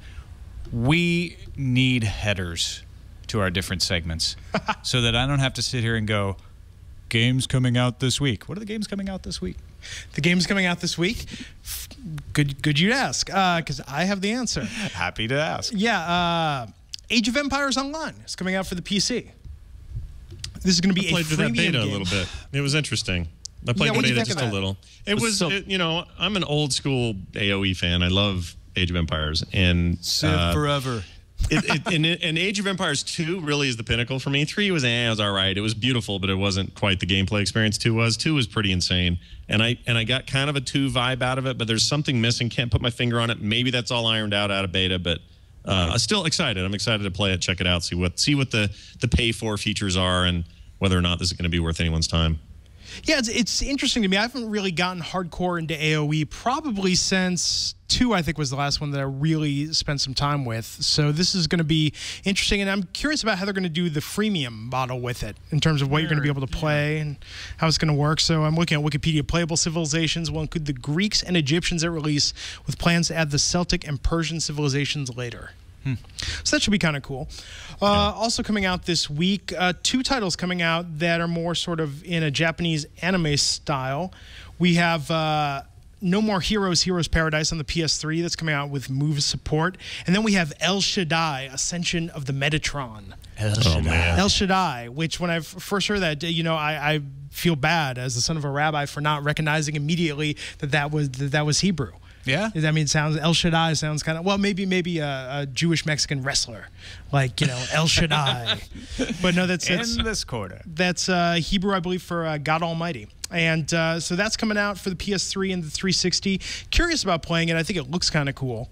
We need headers to our different segments so that I don't have to sit here and go, games coming out this week. What are the games coming out this week? The game's coming out this week. Good you ask, because I have the answer. Happy to ask. Yeah, Age of Empires Online is coming out for the PC. This is going to be a freemium that beta game. a little bit. It was interesting. I played the beta just a little. It was, I'm an old school AOE fan. I love Age of Empires, and forever. And Age of Empires 2 really is the pinnacle for me. 3 was all right. It was beautiful, but it wasn't quite the gameplay experience 2 was. 2 was pretty insane. And I got kind of a 2 vibe out of it, but there's something missing. Can't put my finger on it. Maybe that's all ironed out of beta, but I'm still excited. I'm excited to play it, check it out, see what the pay for features are, and whether or not this is going to be worth anyone's time. Yeah, it's interesting to me. I haven't really gotten hardcore into AoE probably since 2, I think, was the last one that I really spent some time with. So this is going to be interesting, and I'm curious about how they're going to do the freemium model with it in terms of what you're going to be able to play and how it's going to work. So I'm looking at Wikipedia. Playable civilizations will include the Greeks and Egyptians at release, with plans to add the Celtic and Persian civilizations later. So that should be kind of cool. Also coming out this week, 2 titles coming out that are more sort of in a Japanese anime style. We have No More Heroes, Heroes Paradise on the PS3 that's coming out with Move support. And then we have El Shaddai, Ascension of the Metatron. El Shaddai, which when I first heard that, I feel bad as the son of a rabbi for not recognizing immediately that was Hebrew. Yeah, I mean, El Shaddai sounds kind of, well, maybe a Jewish Mexican wrestler, like El Shaddai. But no, that's in this quarter. That's Hebrew, I believe, for God Almighty. And so that's coming out for the PS3 and the 360. Curious about playing it. I think it looks kind of cool.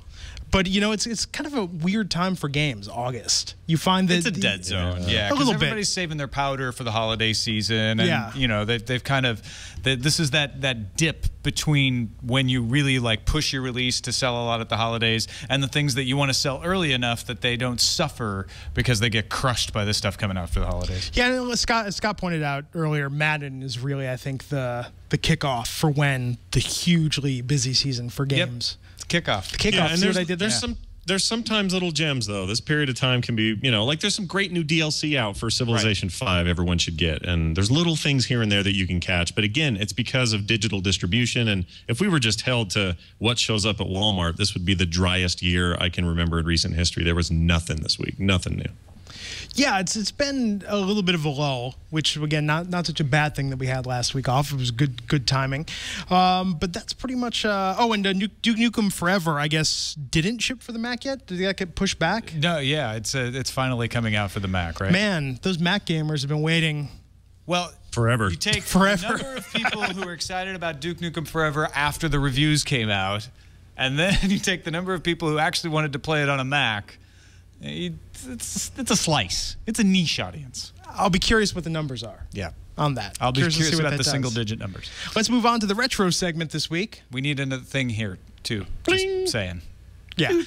But, it's kind of a weird time for games, August. You find that... It's a dead zone, yeah. A little everybody's saving their powder for the holiday season. And, they've kind of... This is that dip between when you really, push your release to sell a lot at the holidays and the things that you want to sell early enough that they don't suffer because they get crushed by this stuff coming out for the holidays. Yeah, and Scott pointed out earlier, Madden is really, I think, the kickoff for when the hugely busy season for games. Yep. Kickoff. The kickoff. And see what I did there? There's sometimes little gems, though. This period of time can be, there's some great new DLC out for Civilization 5 everyone should get. And there's little things here and there that you can catch. But again, it's because of digital distribution. And if we were just held to what shows up at Walmart, this would be the driest year I can remember in recent history. There was nothing this week, nothing new. Yeah, it's been a little bit of a lull, which again not such a bad thing that we had last week off. It was good timing, but that's pretty much. And Duke Nukem Forever, I guess, didn't ship for the Mac yet. Did that get pushed back? No, yeah, it's finally coming out for the Mac, right? Man, those Mac gamers have been waiting. Well, forever. You take the number of people who are excited about Duke Nukem Forever after the reviews came out, and then you take the number of people who actually wanted to play it on a Mac. It's a slice. It's a niche audience. I'll be curious what the numbers are. Yeah. On that. I'll be curious about the single-digit numbers. Let's move on to the retro segment this week. We need another thing here, too. Just saying. Yeah.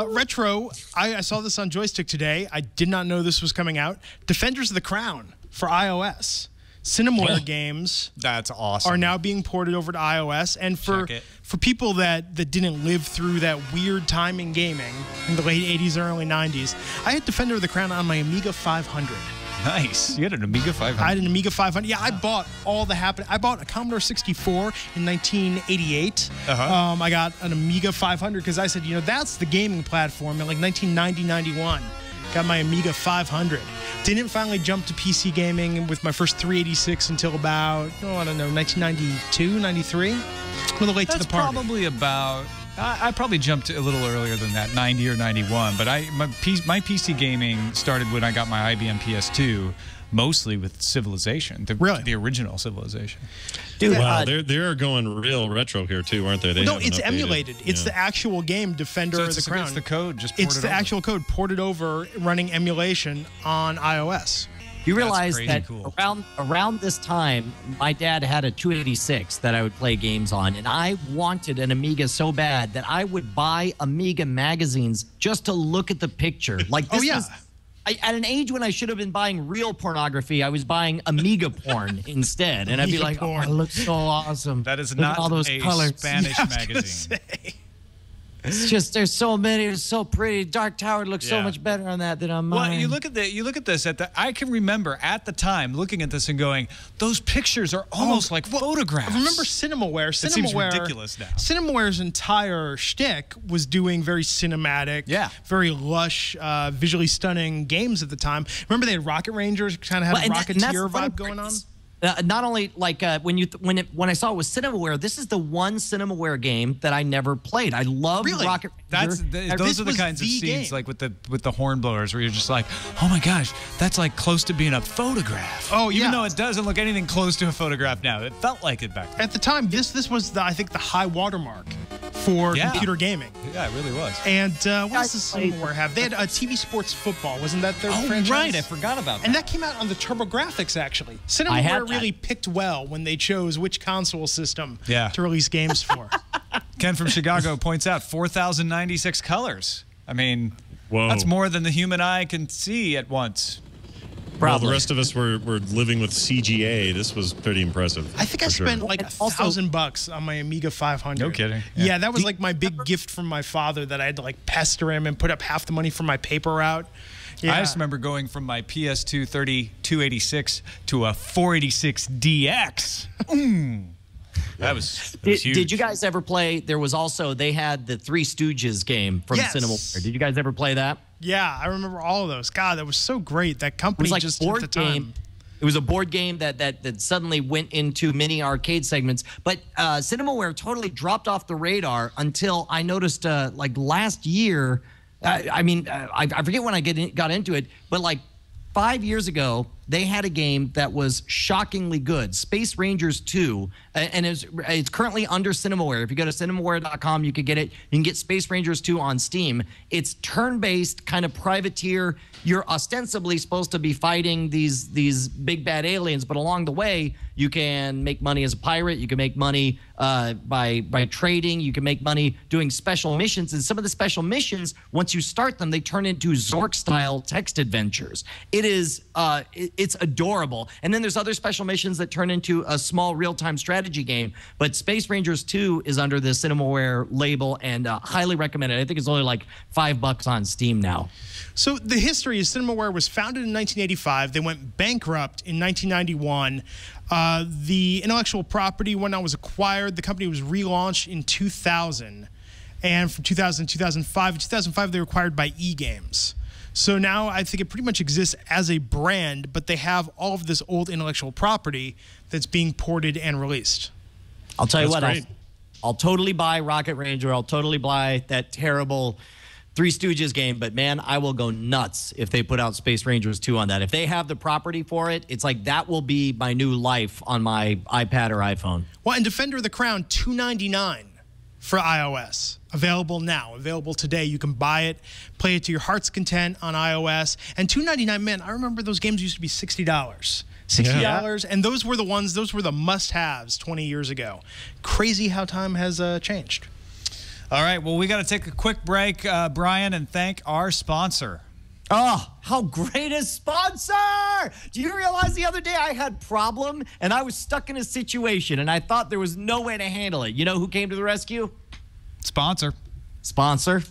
Retro, I saw this on Joystick today. I did not know this was coming out. Defenders of the Crown for iOS. Cinemaware games that's awesome. Are now being ported over to iOS. And for people that didn't live through that weird time in gaming in the late 80s, early 90s, I had Defender of the Crown on my Amiga 500. Nice. You had an Amiga 500? I had an Amiga 500. Yeah, I bought all the I bought a Commodore 64 in 1988. I got an Amiga 500 because I said, that's the gaming platform in 1990, 91. Got my Amiga 500. Didn't finally jump to PC gaming with my first 386 until about, 1992, 93. A little late to the party. That's probably about... I probably jumped a little earlier than that, 90 or 91. But my PC gaming started when I got my IBM PS2, mostly with Civilization, the original Civilization. Dude, wow, they are going real retro here too, aren't they? No, it's emulated. It's the actual game, Defender of the Crown. It's the code, just ported over. It's the actual code ported over, running emulation on iOS. You realize that around this time, my dad had a 286 that I would play games on, and I wanted an Amiga so bad that I would buy Amiga magazines just to look at the picture. Like this was, at an age when I should have been buying real pornography, I was buying Amiga porn instead, and I'd be like, "Oh, it looks so awesome." That is not all those colors. Spanish magazine. It's just there's so many. It's so pretty. Dark Tower looks so much better on that than on mine. Well, you look at this I can remember at the time looking at this and going, those pictures are almost like photographs. I remember Cinemaware. It seems ridiculous now. Cinemaware's entire shtick was doing very cinematic, very lush, visually stunning games at the time. Remember they had Rocket Rangers, kind of had a Rocketeer vibe going on. Not only when I saw it was Cinemaware, this is the one Cinemaware game that I never played. I love Rocket Ranger. Those are the kinds of scenes like with the horn blowers where you're just like, oh my gosh, that's like close to being a photograph. Oh yeah. Even though it doesn't look anything close to a photograph now, it felt like it back then. At the time, this was I think the high watermark for computer gaming. Yeah, it really was. And what else does Cinemaware have? They had TV Sports Football. Wasn't that their franchise? Right. I forgot about that. And that came out on the TurboGrafx, actually. Cinemaware really picked well when they chose which console system to release games for. Ken from Chicago points out 4,096 colors. I mean, that's more than the human eye can see at once. Well, the rest of us were living with CGA. This was pretty impressive. I think I spent like $1,000 on my Amiga 500. No kidding. Yeah, that was like my big gift from my father that I had to like pester him and put up half the money for my paper route. Yeah. I just remember going from my PS2 3286 to a 486DX. That was huge. Did you guys ever play? There was also, they had the Three Stooges game from Cinemaware. Did you guys ever play that? Yeah, I remember all of those. God, that was so great. That company like just board at the time. game. It was a board game that suddenly went into mini arcade segments. But Cinemaware totally dropped off the radar until I noticed like last year. I forget when I got into it, but like 5 years ago, they had a game that was shockingly good, Space Rangers 2, and it's currently under Cinemaware. If you go to cinemaware.com, you can get it. You can get Space Rangers 2 on Steam. It's turn-based, kind of privateer. You're ostensibly supposed to be fighting these big bad aliens, but along the way, you can make money as a pirate. You can make money by trading. You can make money doing special missions. And some of the special missions, once you start them, they turn into Zork-style text adventures. It's adorable. And then there's other special missions that turn into a small real-time strategy game. But Space Rangers 2 is under the Cinemaware label and highly recommended. I think it's only like $5 on Steam now. So the history is Cinemaware was founded in 1985. They went bankrupt in 1991. The intellectual property, when it was acquired, the company was relaunched in 2000. And from 2000 to 2005, in 2005, they were acquired by eGames. So now I think it pretty much exists as a brand, but they have all of this old intellectual property that's being ported and released. I'll tell you what, I'll totally buy Rocket Ranger. I'll totally buy that terrible Three Stooges game, but man, I will go nuts if they put out Space Rangers 2 on that. If they have the property for it, it's like that will be my new life on my iPad or iPhone. Well, and Defender of the Crown, $2.99 for iOS. Available now, available today. You can buy it, play it to your heart's content on iOS. And $2.99, man, I remember those games used to be $60. $60, and those were the ones, those were the must-haves 20 years ago. Crazy how time has changed. All right, well, we got to take a quick break, Brian, and thank our sponsor. Oh, how great a sponsor! Do you realize the other day I had a problem and I was stuck in a situation and I thought there was no way to handle it. You know who came to the rescue? Sponsor. Sponsor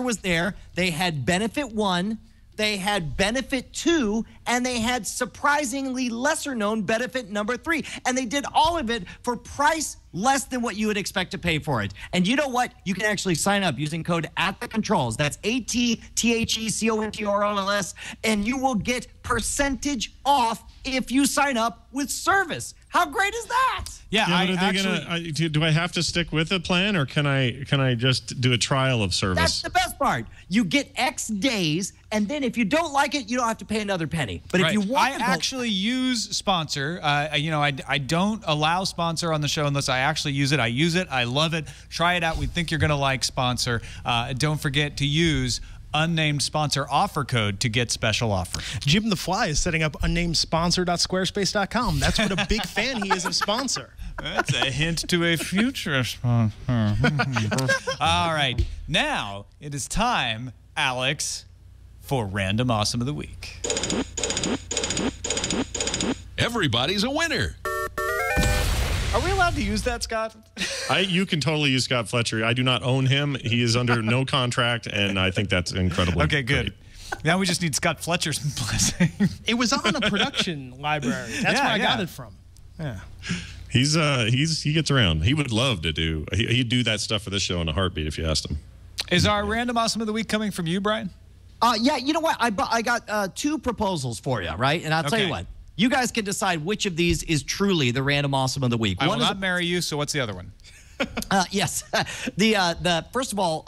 was there. They had Benefit 1, they had Benefit 2, and they had surprisingly lesser known Benefit number 3. And they did all of it for price less than what you would expect to pay for it. And you know what? You can actually sign up using code ATTHECONTROLS. That's ATTHECONTROLS, and you will get percentage off if you sign up with service. How great is that? Yeah, do I have to stick with a plan, or can I just do a trial of service? That's the best part. You get X days, and then if you don't like it, you don't have to pay another penny. But if you want, I actually use Sponsor. I don't allow Sponsor on the show unless I actually use it. I use it. I love it. Try it out. We think you're going to like Sponsor. Don't forget to use unnamed sponsor offer code to get special offer. Jim the Fly is setting up unnamedsponsor.squarespace.com. That's what a big fan he is of Sponsor. That's a hint to a future sponsor. All right. Now it is time, Alex, for Random Awesome of the Week. Everybody's a winner. Are we allowed to use that, Scott? You can totally use Scott Fletcher. I do not own him. He is under no contract, and I think that's incredibly Okay, good. great. Now we just need Scott Fletcher's blessing. It was on a production library. That's where I got it from. Yeah. He gets around. He would love to do. He'd do that stuff for this show in a heartbeat if you asked him. Is our Random Awesome of the Week coming from you, Brian? Yeah, you know what? I got 2 proposals for you, right? And I'll tell you what. You guys can decide which of these is truly the Random Awesome of the Week. I will not marry you, so what's the other one? Yes. The first of all,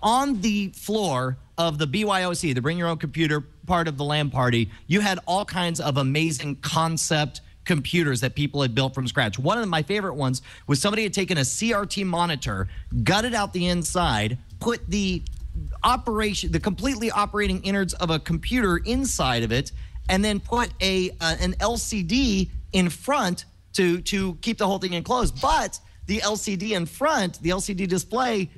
on the floor of the BYOC, the Bring Your Own Computer part of the LAN party, you had all kinds of amazing concept computers that people had built from scratch. One of my favorite ones was somebody had taken a CRT monitor, gutted out the inside, put the completely operating innards of a computer inside of it, and then put an LCD in front to keep the whole thing enclosed. But the LCD in front, the LCD display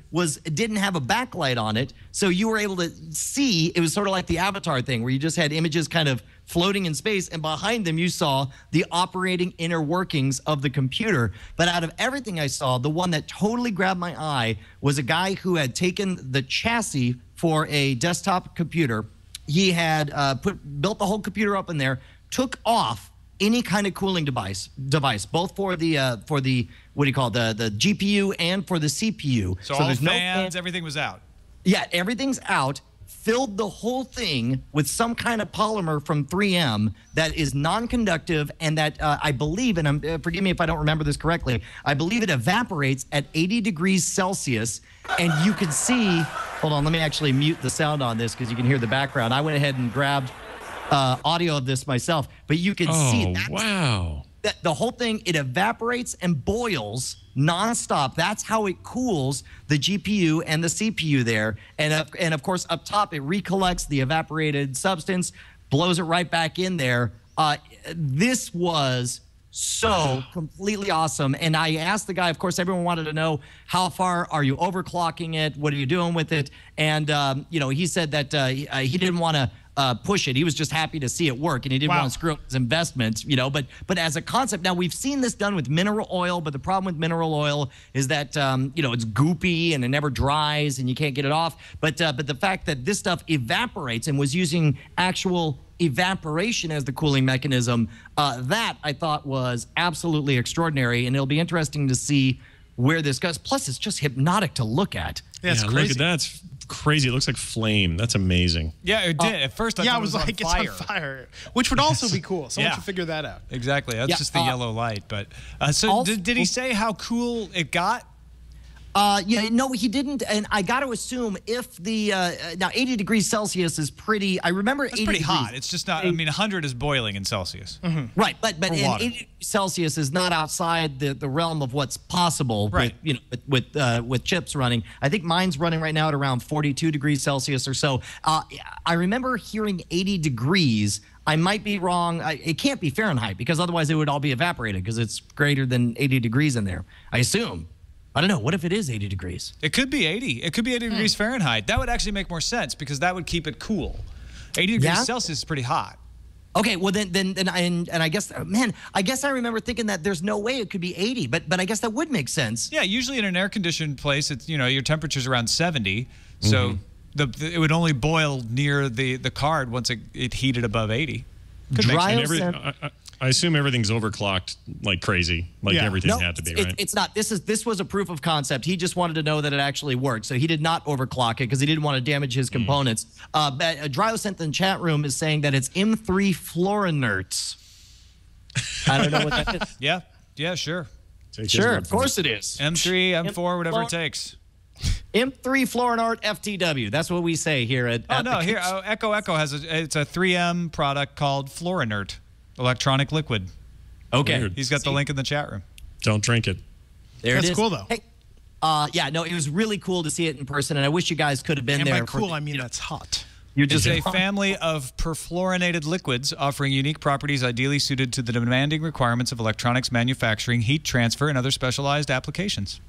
didn't have a backlight on it, so you were able to see. It was sort of like the Avatar thing, where you just had images kind of floating in space, and behind them you saw the operating inner workings of the computer. But out of everything I saw, the one that totally grabbed my eye was a guy who had taken the chassis for a desktop computer. He had built the whole computer up in there, took off any kind of cooling device, both for the what do you call it, the GPU and for the CPU. So all there's fans, everything was out. Yeah, everything's out. Filled the whole thing with some kind of polymer from 3M that is non-conductive, and that I believe, and forgive me if I don't remember this correctly, I believe it evaporates at 80 degrees Celsius, and you can see. Hold on, let me actually mute the sound on this because you can hear the background. I went ahead and grabbed audio of this myself, but you can see. Wow. The whole thing, it evaporates and boils nonstop. That's how it cools the GPU and the CPU there. And of course, up top, it recollects the evaporated substance, blows it right back in there. This was so completely awesome. And I asked the guy, of course, everyone wanted to know, how far are you overclocking it? What are you doing with it? And, he said that he didn't want to push it. He was just happy to see it work, and he didn't want to screw up his investments, but as a concept, now we've seen this done with mineral oil, but the problem with mineral oil is that, it's goopy and it never dries and you can't get it off. But the fact that this stuff evaporates and was using actual evaporation as the cooling mechanism, that I thought was absolutely extraordinary, and it'll be interesting to see where this goes. Plus, it's just hypnotic to look at. Yeah, it's crazy. Look at that. It's crazy. It looks like flame. That's amazing. Yeah, it did. At first, I thought it was like, it's on fire, which would also be cool. Someone should figure that out. Exactly. That's just the yellow light. But did he say how cool it got? No, he didn't. And I got to assume if the now 80 degrees Celsius is pretty. I remember it's 80 pretty degrees. I it's just not. I mean, 100 is boiling in Celsius. Mm-hmm. Right, but 80 Celsius is not outside the realm of what's possible. Right. With chips running. I think mine's running right now at around 42 degrees Celsius or so. I remember hearing 80 degrees. I might be wrong. It can't be Fahrenheit, because otherwise it would all be evaporated, because it's greater than 80 degrees in there, I assume. I don't know. What if it is 80 degrees? It could be 80. It could be 80 degrees Fahrenheit. That would actually make more sense, because that would keep it cool. 80 degrees Celsius is pretty hot. Okay, well then I guess, man, I guess I remember thinking that there's no way it could be 80, but I guess that would make sense. Yeah, usually in an air-conditioned place, it's your temperature's around 70, so it would only boil near the card once it heated above 80. I assume everything's overclocked like crazy, like everything had to be, right? It's not. This was a proof of concept. He just wanted to know that it actually worked, so he did not overclock it because he didn't want to damage his components. Dryosynth in the chat room is saying that it's M3 fluorinerts. I don't know what that is. Yeah, sure. Sure, of course it is. M3, M4, whatever it takes. M3 Fluorinart FTW. That's what we say here at. Echo has it's a 3M product called Fluorinert. Electronic liquid. Okay. Weird. He's got the link in the chat room. Don't drink it. That's cool, though. Hey, it was really cool to see it in person, and I wish you guys could have been there. And by cool, I mean that's hot. It's a family of perfluorinated liquids offering unique properties ideally suited to the demanding requirements of electronics manufacturing, heat transfer, and other specialized applications.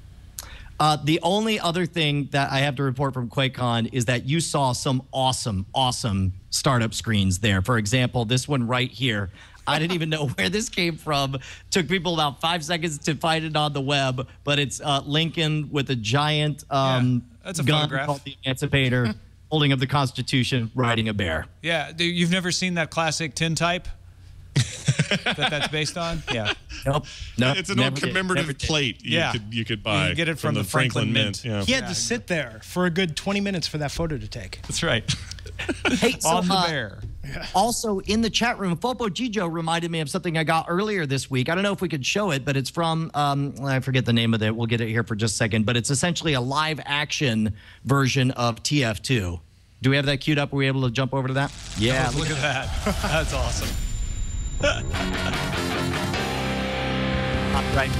The only other thing that I have to report from QuakeCon is that you saw some awesome, awesome startup screens there. For example, this one right here. I didn't even know where this came from. Took people about 5 seconds to find it on the web, but it's Lincoln with a giant that's a gun photograph. called the Emancipator, holding up the Constitution, riding a bear. Yeah, you've never seen that classic tintype that's based on? Yeah. Nope. It's an old commemorative plate you could buy. You can get it from the Franklin Mint. Yeah. He had to sit there for a good 20 minutes for that photo to take. That's right. Hey, so, on the bear. Also, in the chat room, Fopo Gijo reminded me of something I got earlier this week. I don't know if we could show it, but it's from, I forget the name of it. We'll get it here for just a second. But it's essentially a live-action version of TF2. Do we have that queued up? Are we able to jump over to that? Yeah. Oh, look at that. That's awesome. Right.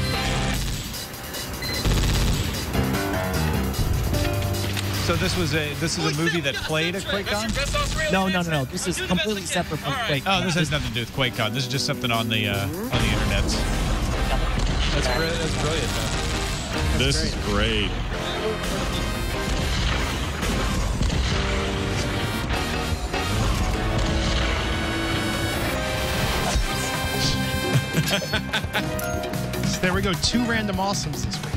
So this is a movie that played at QuakeCon? No. This is completely separate from Quake. Oh, this has nothing to do with QuakeCon. This is just something on the internet. That's brilliant, though. This is great. So there we go. 2 random awesomes this week.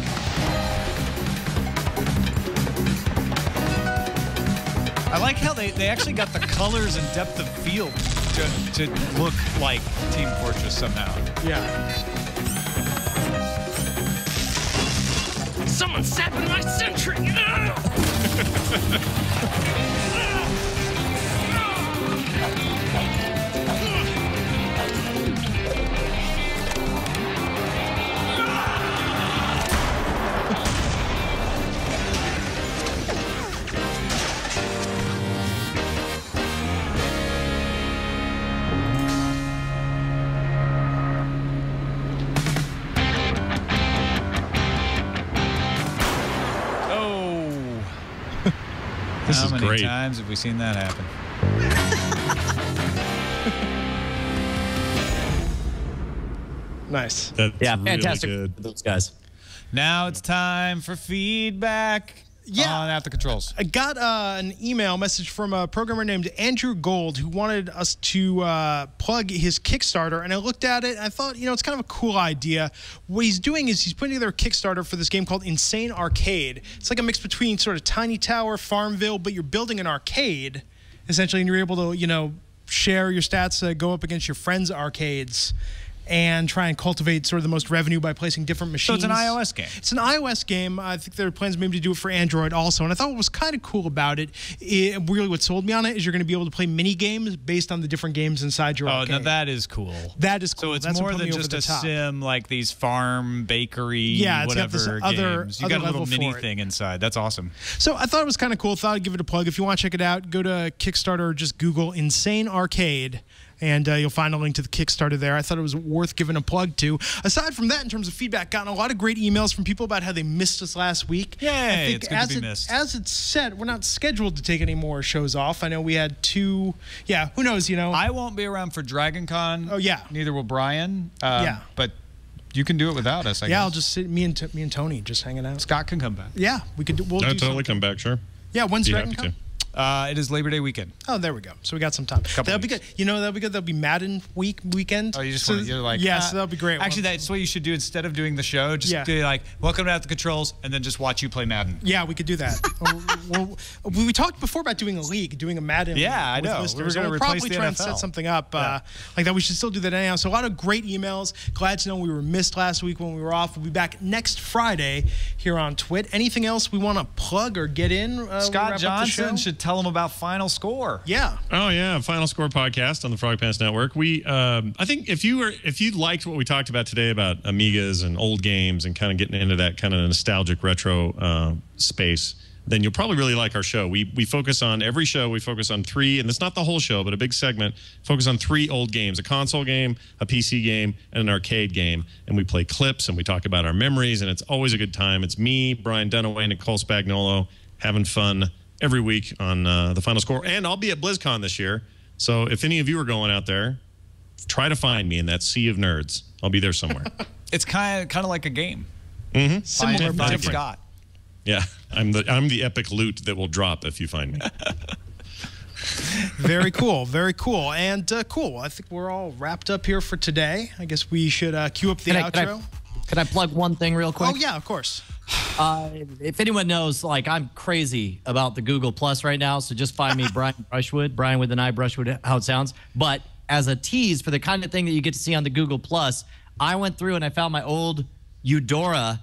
I like how they actually got the colors and depth of field to look like Team Fortress somehow. Yeah. Someone's sapping my sentry! This How is many great. times have we seen that happen? Nice. That's Yeah, really fantastic good. for those guys. Now it's time for feedback on At the Controls. I got an email message from a programmer named Andrew Gold who wanted us to plug his Kickstarter, and I looked at it and I thought, it's kind of a cool idea. What he's doing is he's putting together a Kickstarter for this game called Insane Arcade. It's like a mix between sort of Tiny Tower, Farmville, but you're building an arcade, essentially, and you're able to, share your stats, go up against your friends' arcades, and try and cultivate sort of the most revenue by placing different machines. So it's an iOS game. It's an iOS game. I think there are plans maybe to do it for Android also. And I thought what was kind of cool about it, really what sold me on it, is you're going to be able to play mini games based on the different games inside your arcade. Oh, now that is cool. That is cool. So it's That's what more put than me over just the a top. sim like these farm, bakery, It's got whatever this other games. You got a little level mini for it. thing inside. That's awesome. So I thought it was kind of cool. Thought I'd give it a plug. If you want to check it out, go to Kickstarter or just Google Insane Arcade, and you'll find a link to the Kickstarter there. I thought it was worth giving a plug to. Aside from that, in terms of feedback, gotten a lot of great emails from people about how they missed us last week. Yay, I think it's good to be missed. As it's set, we're not scheduled to take any more shows off. I know we had 2. Yeah, who knows, I won't be around for Dragon Con. Oh, yeah. Neither will Brian. Yeah. But you can do it without us, I guess. I'll just sit, me and Tony just hanging out. Scott can come back. Yeah, we could do. We'll I'd do totally something. come back, sure. Yeah, when's Be Dragon happy Con? to. It is Labor Day weekend. Oh, there we go. So we got some time. That'll be good. That'll be good. That'll be Madden weekend. Oh, you just so, want to, you're like, yeah, so that'll be great. Actually, that's what you should do instead of doing the show. Just do like, welcome to At the Controls, and then just watch you play Madden. Yeah, we could do that. we talked before about doing a league, doing a Madden. Yeah, I with know. Listeners. We were We'll gonna probably replace the try and NFL. set something up like that. We should still do that anyhow. So a lot of great emails. Glad to know we were missed last week when we were off. We'll be back next Friday here on Twit. Anything else we want to plug or get in? when we Scott wrap up the Johnson show? should tell them about Final Score. Yeah. Oh yeah, Final Score podcast on the Frog Pants Network. We, I think if you liked what we talked about today about Amigas and old games and kind of getting into that kind of nostalgic retro space, then you'll probably really like our show. We focus on every show. We focus on 3, and it's not the whole show, but a big segment. Focus on 3 old games: a console game, a PC game, and an arcade game. And we play clips and we talk about our memories, and it's always a good time. It's me, Brian Dunaway, Nicole Spagnuolo, having fun every week on the Final Score. And I'll be at BlizzCon this year. So if any of you are going out there, try to find me in that sea of nerds. I'll be there somewhere. It's kind of like a game. Mm-hmm. Similar, but Find different. Scott. Yeah, I'm the epic loot that will drop if you find me. Very cool. Very cool. And cool. I think we're all wrapped up here for today. I guess we should cue up the outro. Can I plug one thing real quick? Oh, yeah, of course. If anyone knows, like, I'm crazy about the Google Plus right now, so just find me Brian Brushwood, Brian with an I, Brushwood, how it sounds. But as a tease for the kind of thing that you get to see on the Google Plus, I went through and I found my old Eudora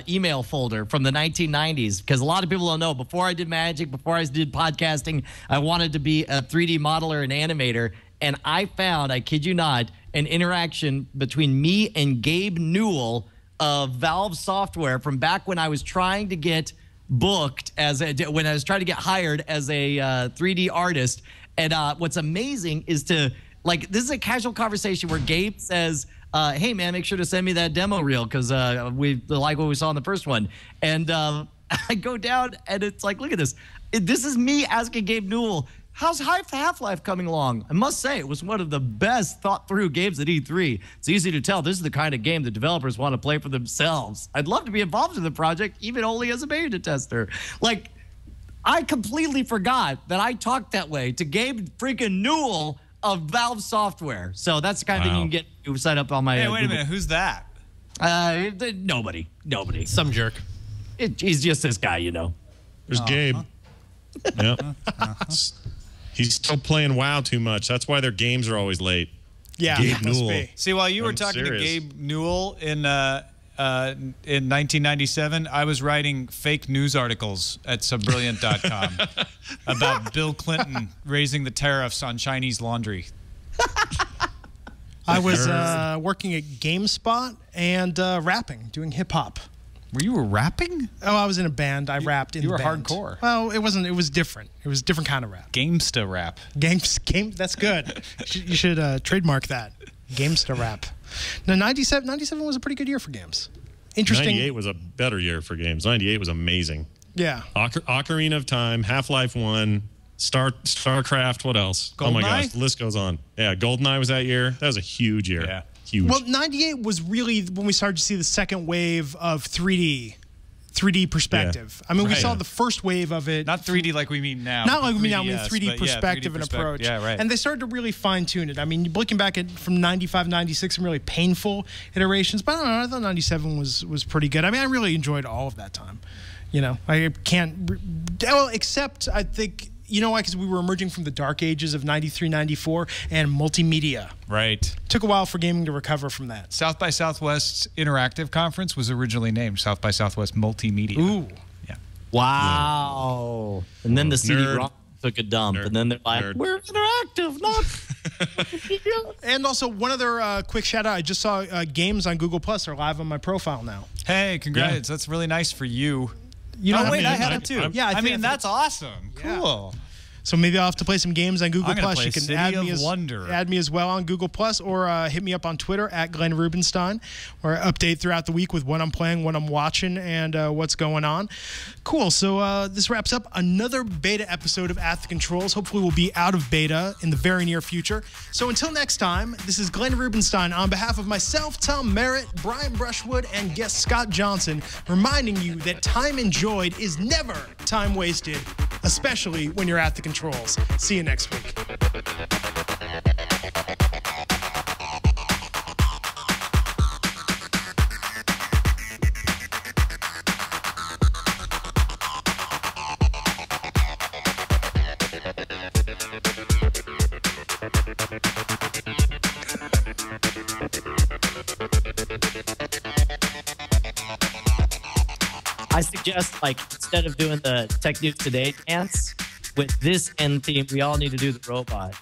email folder from the 1990s, because a lot of people don't know, before I did Magic, before I did podcasting, I wanted to be a 3D modeler and animator, and I found, I kid you not, an interaction between me and Gabe Newell of Valve Software from back when I was trying to get booked when I was trying to get hired as a 3D artist. And what's amazing is this is a casual conversation where Gabe says, hey, man, make sure to send me that demo reel because we like what we saw in the first one. And I go down, and it's like, look at this. This is me asking Gabe Newell, how's Half-Life coming along? I must say, it was one of the best thought-through games at E3. It's easy to tell this is the kind of game the developers want to play for themselves. I'd love to be involved in the project, even only as a beta tester. Like, I completely forgot that I talked that way to Gabe freaking Newell of Valve Software. So that's the kind of thing you can get to set up on my... Hey, wait a minute. Who's that? Nobody. Some jerk. He's just this guy, you know. There's Gabe. Yep. He's still playing WoW too much. That's why their games are always late. Yeah, Gabe must Newell. be. See, while you were talking to Gabe Newell in 1997, I was writing fake news articles at subbrilliant.com about Bill Clinton raising the tariffs on Chinese laundry. I was working at GameSpot and rapping, doing hip hop. You were rapping? Oh, I was in a band. I rapped in you the were band. hardcore. Well, it wasn't. It was different. It was a different kind of rap. Gamesta rap. Game. That's good. You should trademark that. Gamesta rap. No, 97 was a pretty good year for games. Interesting. 98 was a better year for games. 98 was amazing. Yeah. Ocarina of Time, Half-Life 1, StarCraft, what else? GoldenEye? Oh my gosh, the list goes on. Yeah, GoldenEye was that year. That was a huge year. Yeah. Huge. Well, 98 was really when we started to see the second wave of 3D perspective. I mean, we saw the first wave of it. Not 3D like we mean now. Not like we mean now, I mean 3DS, 3D but perspective 3D and approach. Yeah, right. And they started to really fine tune it. I mean, looking back at from 95, 96, some really painful iterations. But I don't know, I thought 97 was pretty good. I mean, I really enjoyed all of that time. You know, I can't, well, except I think, you know why? Because we were emerging from the dark ages of 93, 94 and multimedia. Right. Took a while for gaming to recover from that. South by Southwest's Interactive Conference was originally named South by Southwest Multimedia. Ooh. Yeah. Wow. And then the CD-ROM took a dump. And then they're like, Nerd. we're interactive, not... And also, one other quick shout out. I just saw games on Google Plus are live on my profile now. Hey, congrats. That's really nice for you. You know, Oh, wait, I have I'm- it too. Yeah, I mean, think- that's awesome. Cool. So maybe I'll have to play some games on Google I'm gonna Plus. play You can City add of me Wonder. add me as well on Google Plus, or hit me up on Twitter at Glenn Rubenstein, where I update throughout the week with what I'm playing, what I'm watching, and what's going on. Cool. So this wraps up another beta episode of At the Controls. Hopefully, we'll be out of beta in the very near future. So until next time, this is Glenn Rubenstein on behalf of myself, Tom Merritt, Brian Brushwood, and guest Scott Johnson, reminding you that time enjoyed is never time wasted, especially when you're at the controls. See you next week. I suggest, like, instead of doing the Tech News Today dance, with this end theme, we all need to do the robot.